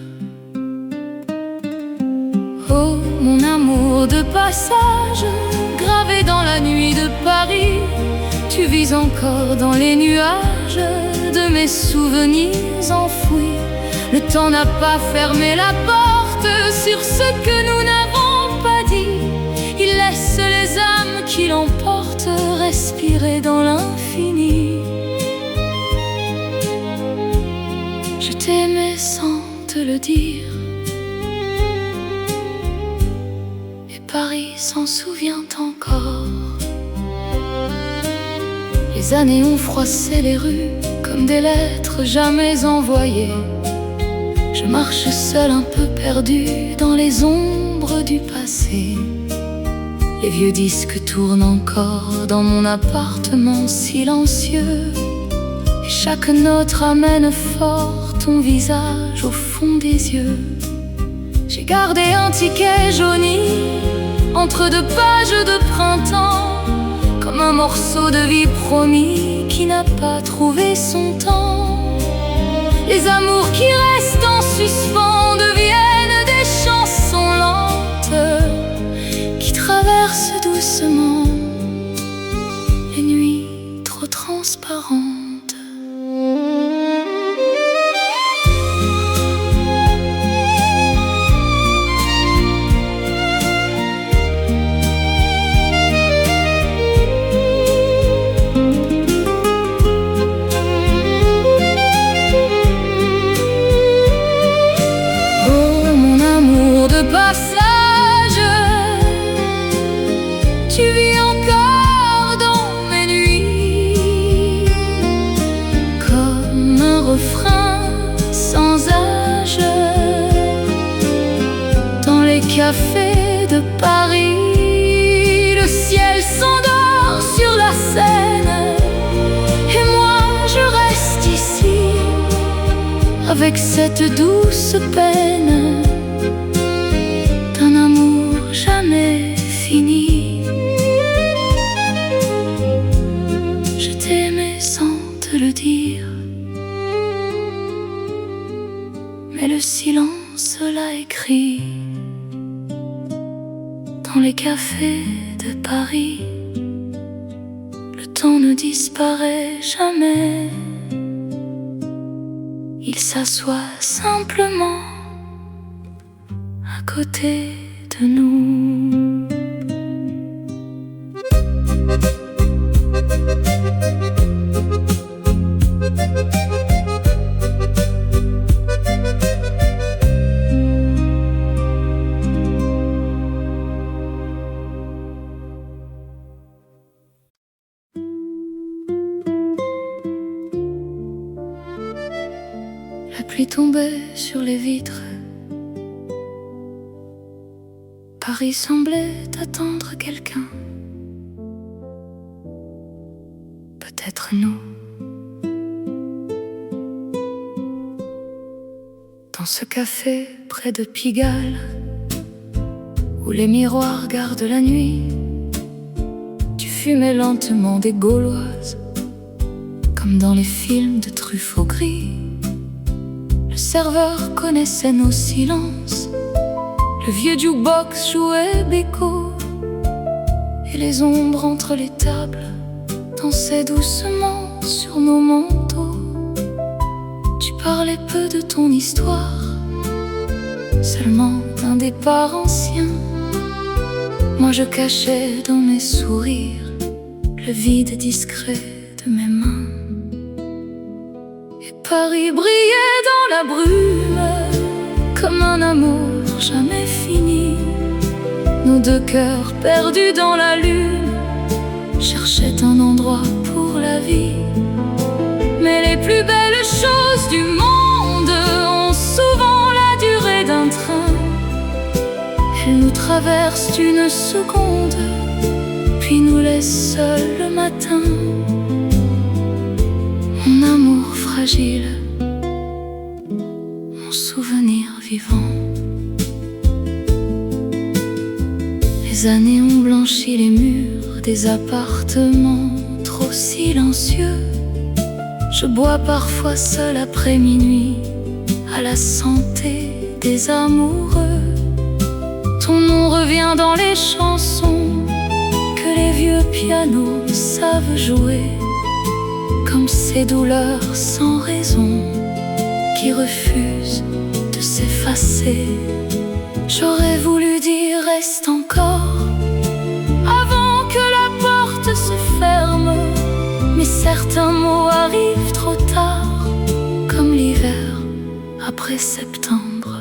Oh, mon amour de passage, gravé dans la nuit de Paris, tu vis encore dans les nuages de mes souvenirs enfouis. Le temps n'a pas fermé la porte sur ce que nous n'avons pas dit. Il laisse les âmes qui l'emportent respirer dans l'infini. Je t'aimais sans te le dire, et Paris s'en souvient encore. Les années ont froissé les rues comme des lettres jamais envoyées. Je marche seul un peu perdu dans les ombres du passé. Les vieux disques tournent encore dans mon appartement silencieux, et chaque note ramène fort ton visage au fond des yeux. J'ai gardé un ticket jauni entre deux pages de printemps, comme un morceau de vie promis qui n'a pas trouvé son temps. Les amours qui restent en suspens deviennent des chansons lentes qui traversent doucement les nuits trop transparentes. Passage, tu vis encore dans mes nuits, comme un refrain sans âge. Dans les cafés de Paris, le ciel s'endort sur la Seine, et moi je reste ici avec cette douce peine d'un amour jamais fini. Je t'aimais sans te le dire, mais le silence l'a écrit. Dans les cafés de Paris, le temps ne disparaît jamais. Il s'assoit simplement à côté de nous. La pluie tombait sur les vitres. Paris semblait attendre quelqu'un. Peut-être nous. Dans ce café près de Pigalle, où les miroirs gardent la nuit, tu fumais lentement des gauloises, comme dans les films de Truffaut gris. Le serveur connaissait nos silences. Le vieux jukebox jouait Beko, et les ombres entre les tables dansaient doucement sur nos manteaux. Tu parlais peu de ton histoire, seulement d'un départ ancien. Moi je cachais dans mes sourires le vide discret de mes mains. Et Paris brillait dans la brume comme un amour jamais fini. Nos deux cœurs perdus dans la lune cherchaient un endroit pour la vie. Mais les plus belles choses du monde ont souvent Elle nous traverse d'une seconde, puis nous laisse seuls le matin. Mon amour fragile, mon souvenir vivant. Les années ont blanchi les murs des appartements trop silencieux. Je bois parfois seul après minuit, à la santé des amoureux. Ton nom revient dans les chansons que les vieux pianos savent jouer, comme ces douleurs sans raison qui refusent de s'effacer. J'aurais voulu dire reste encore avant que la porte se ferme, mais certains mots arrivent trop tard, comme l'hiver après septembre.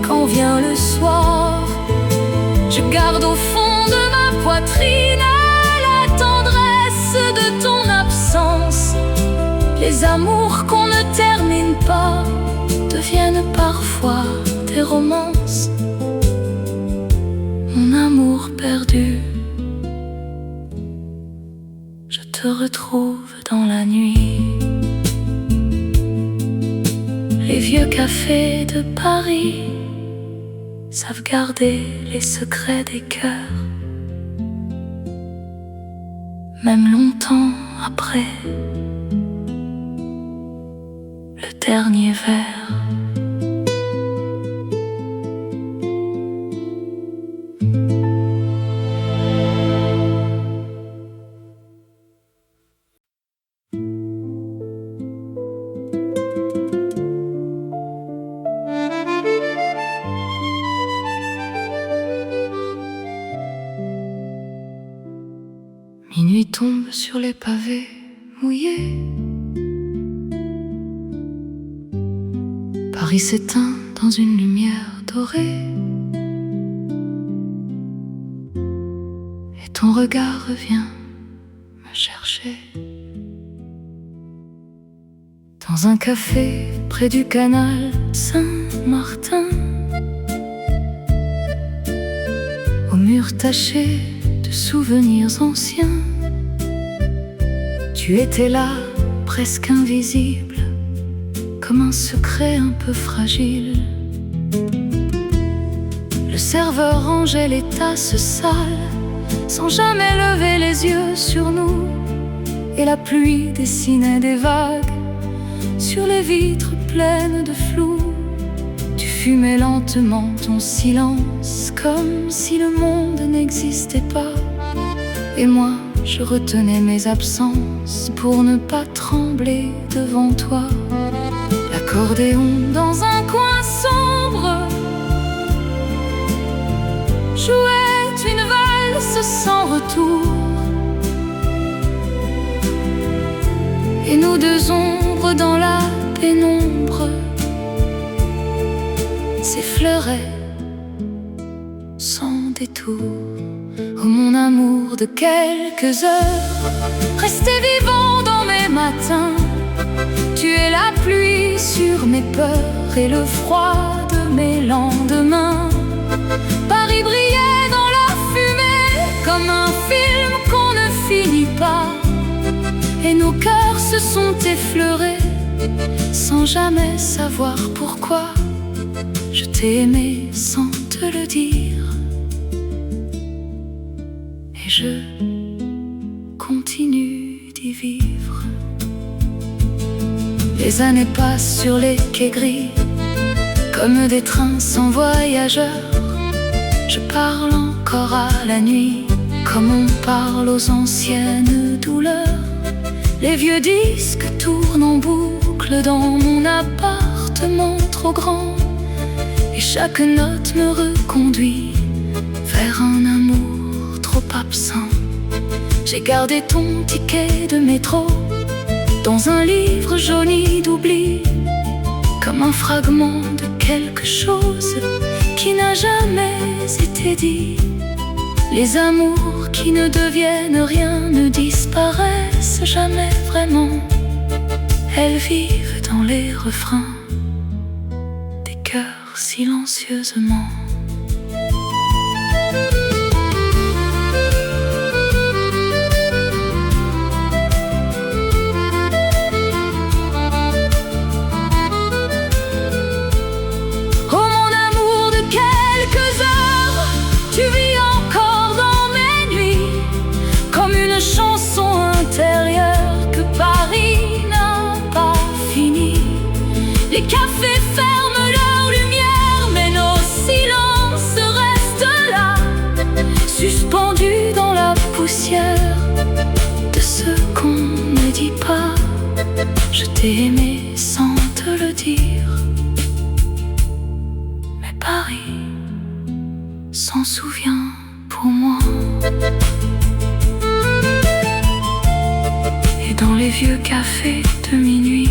Quand vient le soir, je garde au fond de ma poitrine la tendresse de ton absence. Les amours qu'on ne termine pas deviennent parfois des romances. Mon amour perdu, je te retrouve dans la nuit. Les vieux cafés de Paris savent garder les secrets des cœurs, même longtemps après le dernier verre. Minuit tombe sur les pavés mouillés. Paris s'éteint dans une lumière dorée. Et ton regard revient me chercher. Dans un café près du canal Saint-Martin, aux murs tachés de souvenirs anciens, tu étais là, presque invisible, comme un secret un peu fragile. Le serveur rangeait les tasses sales, sans jamais lever les yeux sur nous, et la pluie dessinait des vagues sur les vitres pleines de flou. Tu fumais lentement ton silence, comme si le monde n'existait pas. Et moi, je retenais mes absences pour ne pas trembler devant toi. L'accordéon dans un coin sombre jouait une valse sans retour, et nous deux ombres dans la pénombre s'effleuraient sans détour. Oh mon amour de quelques heures, resté vivant dans mes matins, tu es la pluie sur mes peurs et le froid de mes lendemains. Paris brillait dans la fumée comme un film qu'on ne finit pas, et nos cœurs se sont effleurés sans jamais savoir pourquoi. Je t'ai aimé sans te le dire, et je continue d'y vivre. Les années passent sur les quais gris comme des trains sans voyageurs. Je parle encore à la nuit comme on parle aux anciennes douleurs. Les vieux disques tournent en boucle dans mon appartement trop grand, et chaque note me reconduit vers un amour trop absent. J'ai gardé ton ticket de métro dans un livre jauni d'oubli, comme un fragment de quelque chose qui n'a jamais été dit. Les amours qui ne deviennent rien ne disparaissent jamais vraiment. Elles vivent dans les refrains des cœurs silencieusement. Les cafés ferment leur lumière, mais nos silences restent là, suspendus dans la poussière de ce qu'on ne dit pas. Je t'ai aimé sans te le dire, mais Paris s'en souvient pour moi. Et dans les vieux cafés de minuit,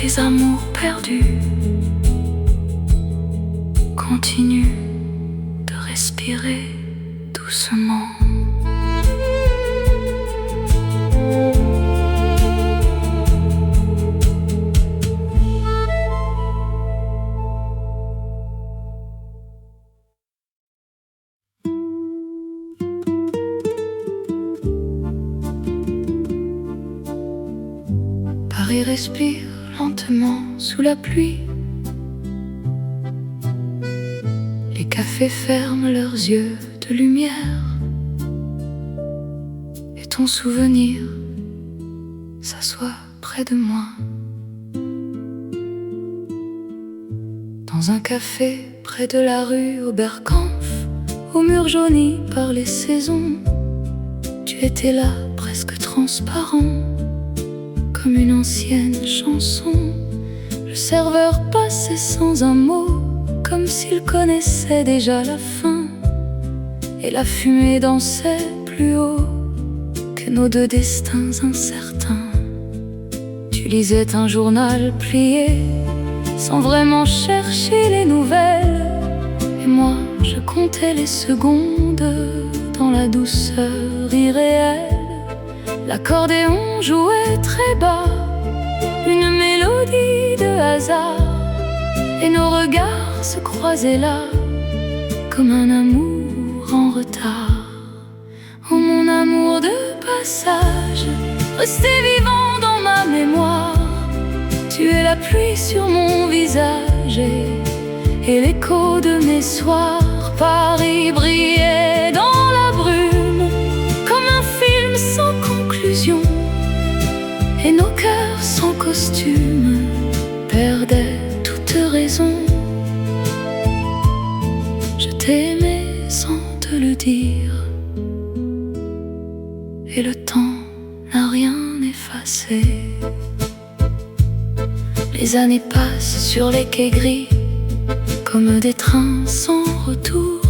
les amours perdus continuent de respirer doucement. Paris respire lentement sous la pluie. Les cafés ferment leurs yeux de lumière, et ton souvenir s'assoit près de moi. Dans un café près de la rue Oberkampf, aux murs jaunis par les saisons, tu étais là presque transparent, comme une ancienne chanson. Le serveur passait sans un mot, comme s'il connaissait déjà la fin, et la fumée dansait plus haut que nos deux destins incertains. Tu lisais un journal plié, sans vraiment chercher les nouvelles, et moi je comptais les secondes dans la douceur irréelle. L'accordéon jouait très bas, une mélodie de hasard, et nos regards se croisaient là, comme un amour en retard. Oh mon amour de passage, resté vivant dans ma mémoire, tu es la pluie sur mon visage et l'écho de mes soirs. Paris brillait dans la brume, comme un film sans conclusion, et nos cœurs sans costume perdaient toute raison. Je t'aimais sans te le dire, et le temps n'a rien effacé. Les années passent sur les quais gris, comme des trains sans retour.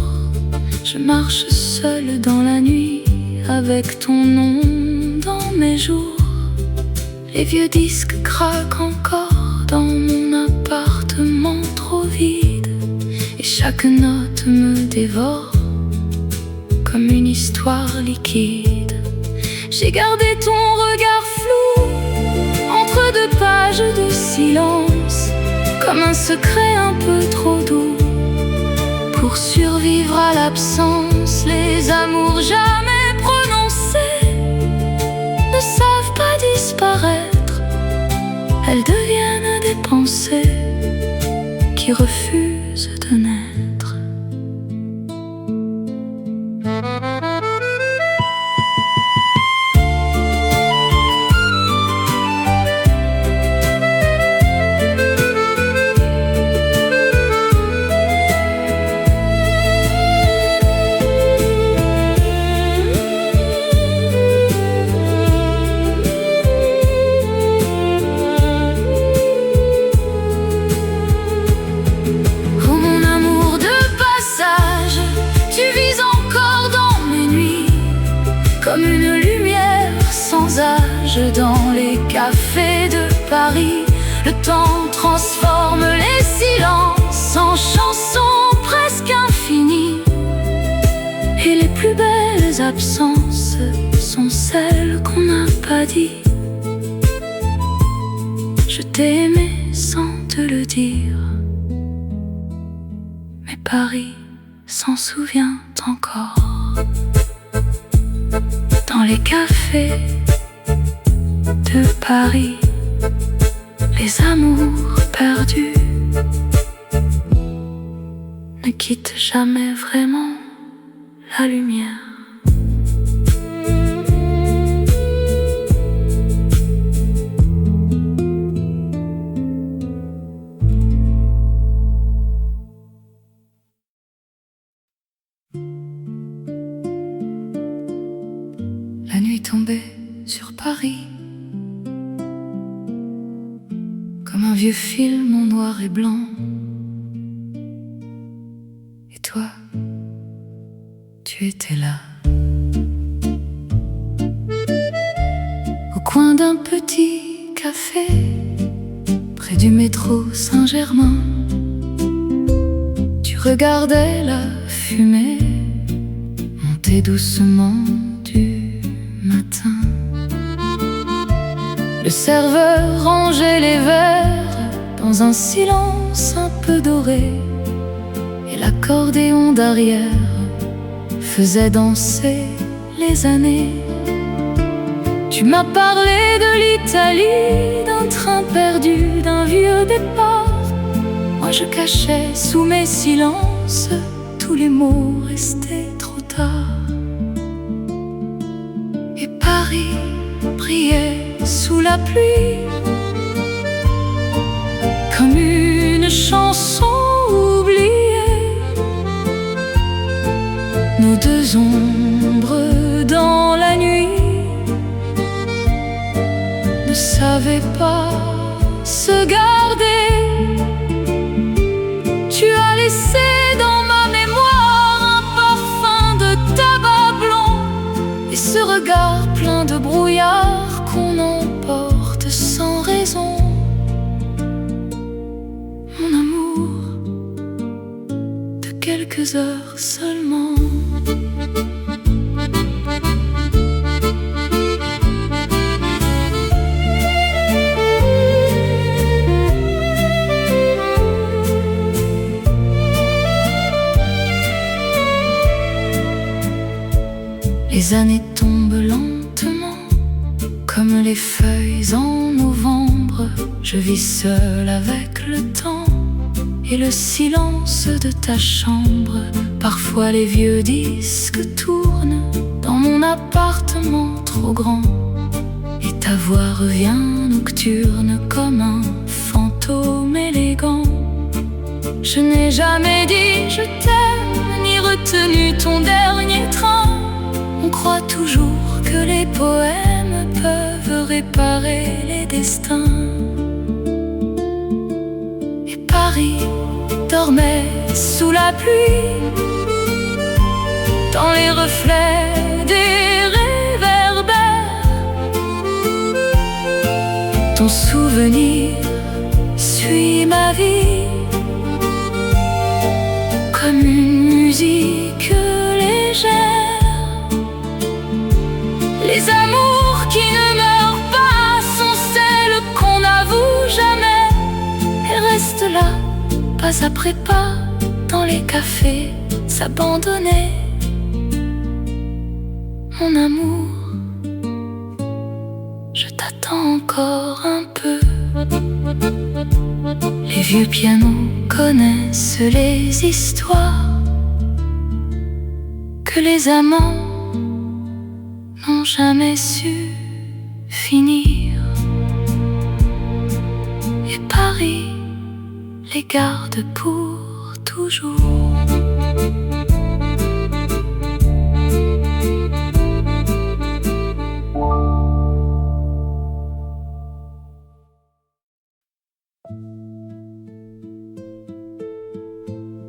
Je marche seule dans la nuit, avec ton nom dans mes jours. Les vieux disques craquent encore dans mon appartement trop vide, et chaque note me dévore comme une histoire liquide. J'ai gardé ton regard flou entre deux pages de silence, comme un secret un peu trop doux pour survivre à l'absence. Les amours jamais prononcés ne savent pas disparaître, elles deviennent des pensées qui refusent de naître. comme une lumière sans âge dans les cafés de Paris. Le temps transforme les silences en chansons presque infinies, et les plus belles absences sont celles qu'on n'a pas dit. Je t'ai aimé sans te le dire, mais Paris s'en souvient encore. Dans les cafés de Paris, les amours perdus ne quittent jamais vraiment la lumière. La nuit tombait sur Paris comme un vieux film en noir et blanc. Et toi, tu étais là, au coin d'un petit café, près du métro Saint-Germain. Tu regardais la fumée monter doucement du matin. Le serveur rangeait les verres dans un silence un peu doré, et l'accordéon d'arrière faisait danser les années. Tu m'as parlé de l'Italie, d'un train perdu, d'un vieux départ. Moi je cachais sous mes silences tous les mots restés trop tard. Et Paris brillait sous la pluie comme une chanson oubliée. Nos deux ombres dans la nuit ne savaient pas se garder. Tu as laissé dans ma mémoire un parfum de tabac blanc, et ce regard plein de brouillard qu'on emporte sans raison. Mon amour, de quelques heures seulement. Les années tombent lentement comme les feuilles en novembre. Je vis seul avec le temps et le silence de ta chambre. Parfois les vieux disques tournent dans mon appartement trop grand, et ta voix revient nocturne comme un fantôme élégant. Je n'ai jamais dit je t'aime, ni retenu ton dernier train. On croit toujours que les poèmes peuvent réparer les destins. Et Paris dormait sous la pluie, dans les reflets des réverbères. Ton souvenir suit ma vie comme une musique légère. Les amours qui ne meurent pas sont celles qu'on n'avoue jamais. Elles restent là, pas après pas, dans les cafés s'abandonner. Mon amour, je t'attends encore un peu. Les vieux pianos connaissent les histoires que les amants n'ont jamais su finir. Et Paris les garde pour toujours.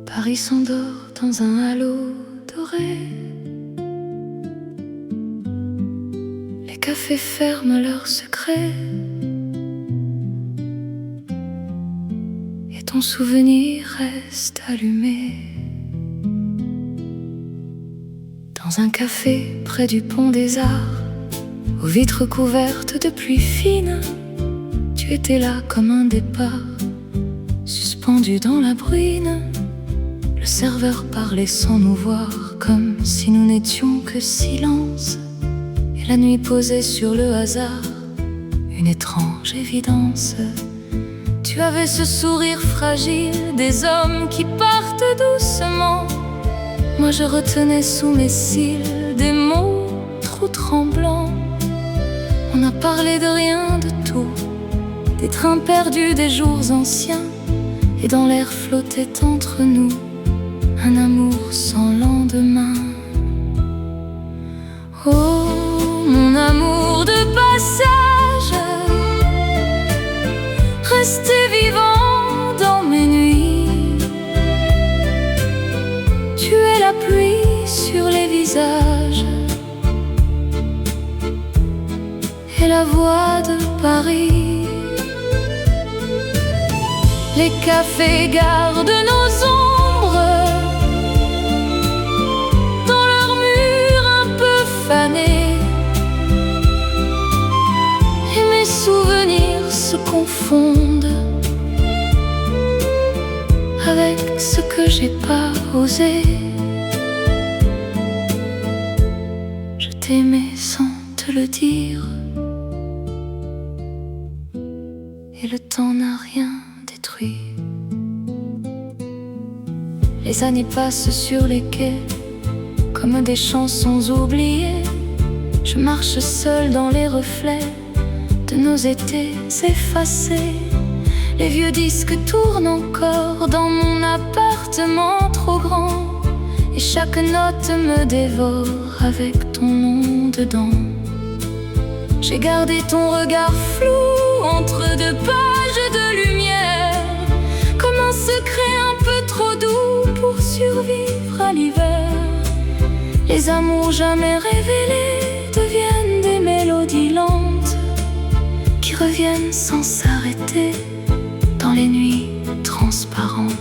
Paris s'endort dans un halo doré, cafés ferment leurs secrets et ton souvenir reste allumé. Dans un café près du pont des Arts, aux vitres couvertes de pluie fine, tu étais là comme un départ, suspendu dans la bruine. Le serveur parlait sans nous voir, comme si nous n'étions que silence. Et la nuit posait sur le hasard une étrange évidence. Tu avais ce sourire fragile des hommes qui partent doucement. Moi je retenais sous mes cils des mots trop tremblants. On a parlé de rien, de tout, des trains perdus, des jours anciens. Et dans l'air flottait entre nous un amour sans lendemain. Oh, mon amour de passage, resté vivant dans mes nuits. Tu es la pluie sur les visages et la voix de Paris. Les cafés gardent nos ombres dans leurs murs un peu fanés, et mes souvenirs se confondent avec ce que j'ai pas osé. Je t'aimais sans te le dire, et le temps n'a rien détruit. Les années passent sur les quais comme des chansons oubliées. Je marche seule dans les reflets de nos étés effacés. Les vieux disques tournent encore dans mon appartement trop grand, et chaque note me dévore avec ton nom dedans. J'ai gardé ton regard flou entre deux pages de lumière, comme un secret un peu trop doux pour survivre à l'hiver. Les amours jamais révélés deviennent des mélodies lentes qui reviennent sans s'arrêter dans les nuits transparentes.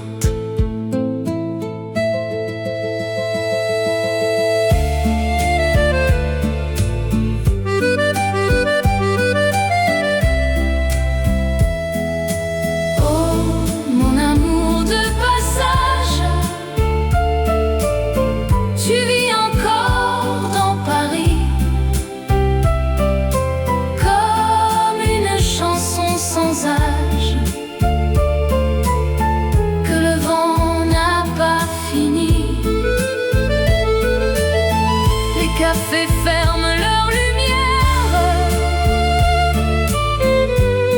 Les cafés ferment leur lumière,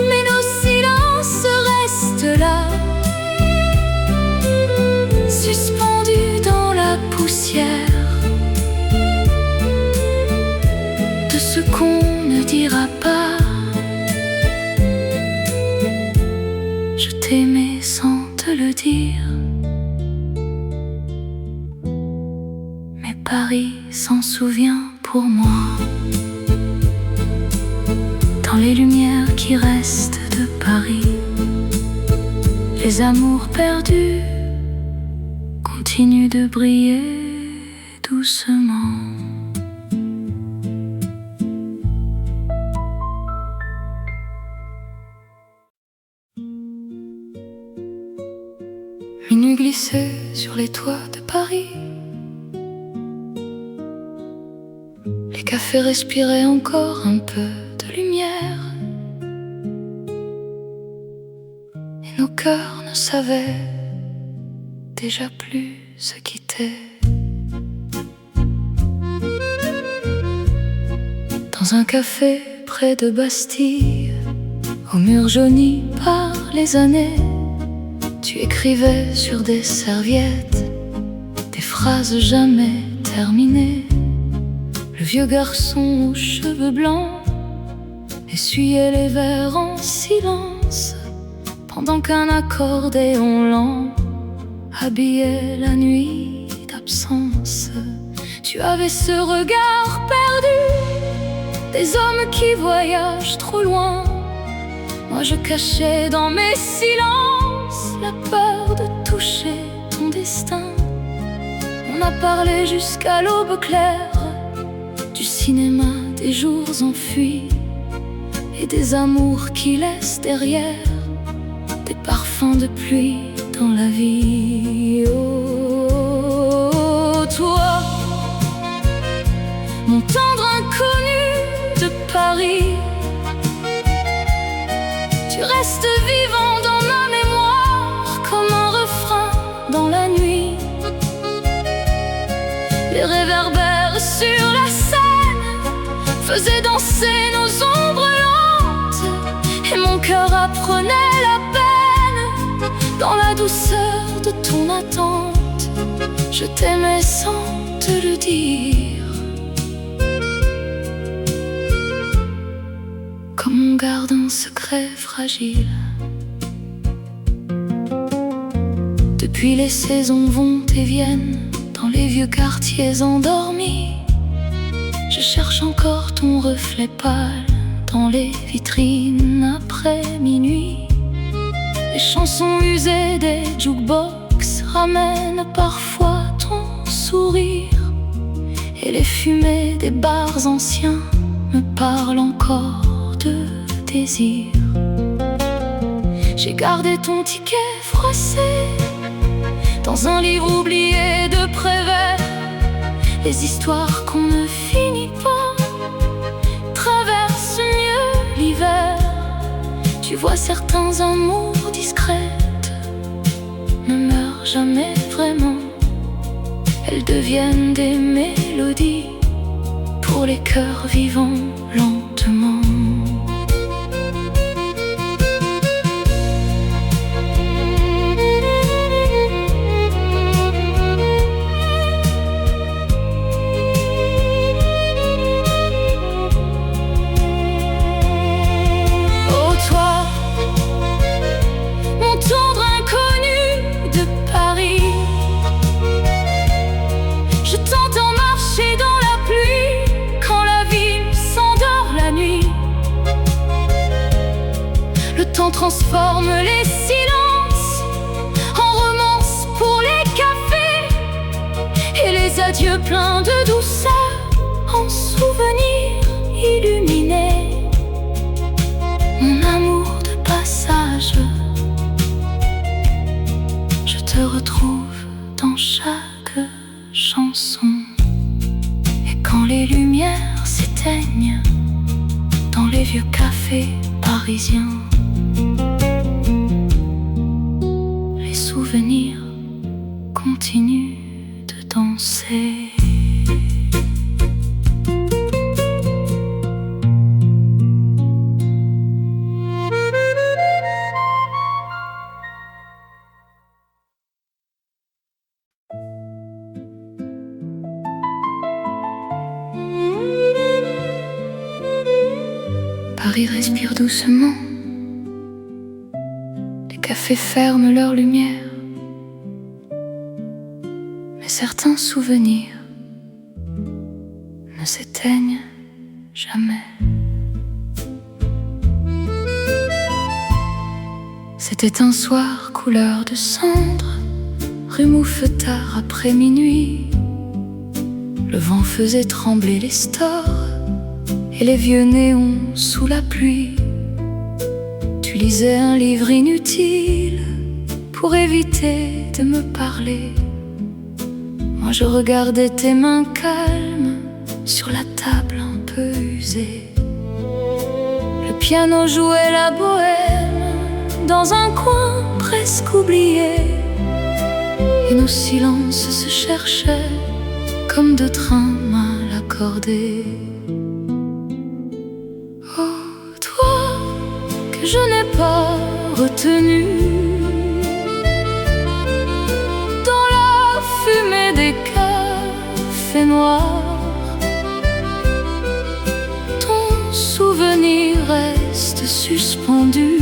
mais nos silences restent là, suspendus dans la poussière de ce qu'on ne dira pas. Je t'aimais sans te le dire, mais Paris s'en souvient pour moi. Dans les lumières qui restent de Paris, les amours perdus continuent de briller doucement. Minuit glissait sur les toits de Paris. Les cafés respiraient encore un peu de lumière, et nos cœurs ne savaient déjà plus se quitter. Dans un café près de Bastille, aux murs jaunis par les années, tu écrivais sur des serviettes des phrases jamais terminées. Le vieux garçon aux cheveux blancs essuyait les verres en silence, pendant qu'un accordéon lent habillait la nuit d'absence. Tu avais ce regard perdu des hommes qui voyagent trop loin. Moi je cachais dans mes silences la peur de toucher ton destin. On a parlé jusqu'à l'aube claire du cinéma, des jours enfuis et des amours qui laissent derrière des parfums de pluie dans la vie. Oh, toi, mon tendre inconnu de Paris, tu restes vivant dans ma mémoire comme un refrain dans la nuit. Les réverbères sur la scène faisaient danser nos ombres lentes, et mon cœur apprenait la peine dans la douceur de ton attente. Je t'aimais sans te le dire, comme on garde un secret fragile. Depuis les saisons vont et viennent dans les vieux quartiers endormis. Je cherche encore ton reflet pâle dans les vitrines après minuit. Les chansons usées des jukebox ramènent parfois ton sourire, et les fumées des bars anciens me parlent encore de désir. J'ai gardé ton ticket froissé dans un livre oublié de Prévert. Les histoires qu'on ne finit pas traversent mieux l'hiver. Tu vois, certains amours discrètes ne meurent jamais vraiment. Elles deviennent des mélodies pour les cœurs vivants lentement. Le temps transforme les silences en romances pour les cafés, et les adieux pleins de douceur en souvenirs illuminés. Mon amour de passage, je te retrouve dans chaque chanson. Et quand les lumières s'éteignent dans les vieux cafés parisiens, les souvenirs continuent de danser. Paris respire doucement, les cafés ferment leurs lumières, mais certains souvenirs ne s'éteignent jamais. C'était un soir couleur de cendre, rue Mouffetard après minuit. Le vent faisait trembler les stores et les vieux néons sous la pluie. Tu lisais un livre inutile pour éviter de me parler. Moi je regardais tes mains calmes sur la table un peu usée. Le piano jouait la bohème dans un coin presque oublié, et nos silences se cherchaient comme deux trains mal accordés. Je n'ai pas retenu dans la fumée des cafés noirs. Ton souvenir reste suspendu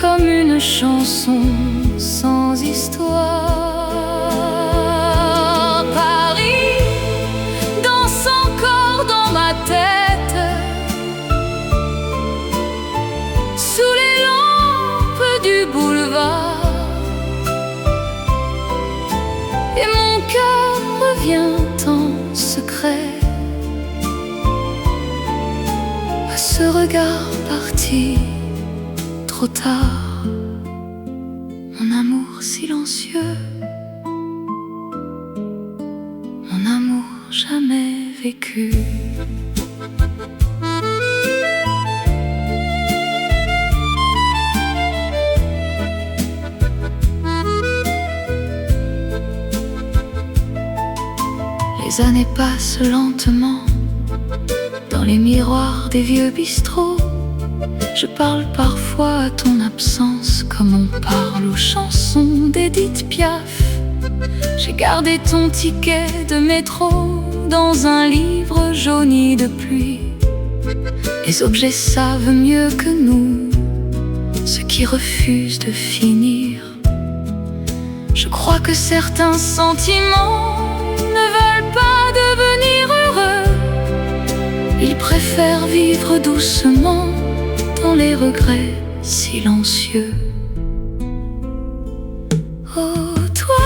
comme une chanson sans histoire. Paris, dansant revient en secret à ce regard parti trop tard. Mon amour silencieux, mon amour jamais vécu. Les années passent lentement dans les miroirs des vieux bistrots. Je parle parfois à ton absence comme on parle aux chansons d'Edith Piaf. J'ai gardé ton ticket de métro dans un livre jauni de pluie. Les objets savent mieux que nous ce qui refuse de finir. Je crois que certains sentiments ne veulent pas devenir heureux. Ils préfèrent vivre doucement dans les regrets silencieux. Oh, toi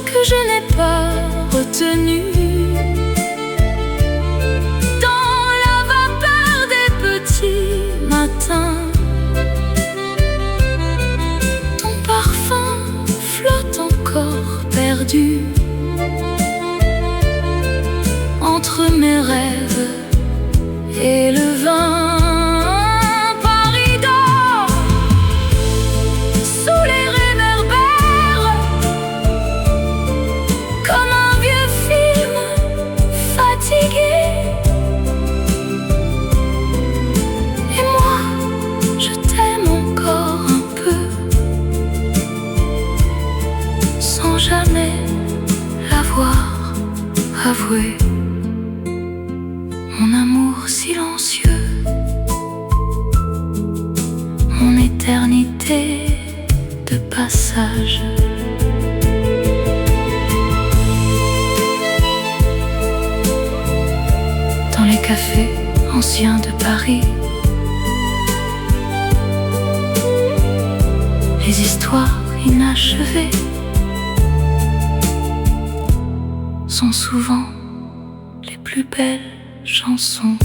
que je n'ai pas retenu dans la vapeur des petits matins, ton parfum flotte encore perdu entre mes rêves et le vin. Paris dort sous les réverbères comme un vieux film fatigué. Et moi, je t'aime encore un peu, sans jamais l'avoir avoué. Mon amour silencieux, mon éternité de passage. Dans les cafés anciens de Paris, les histoires inachevées sont souvent les plus belles chansons.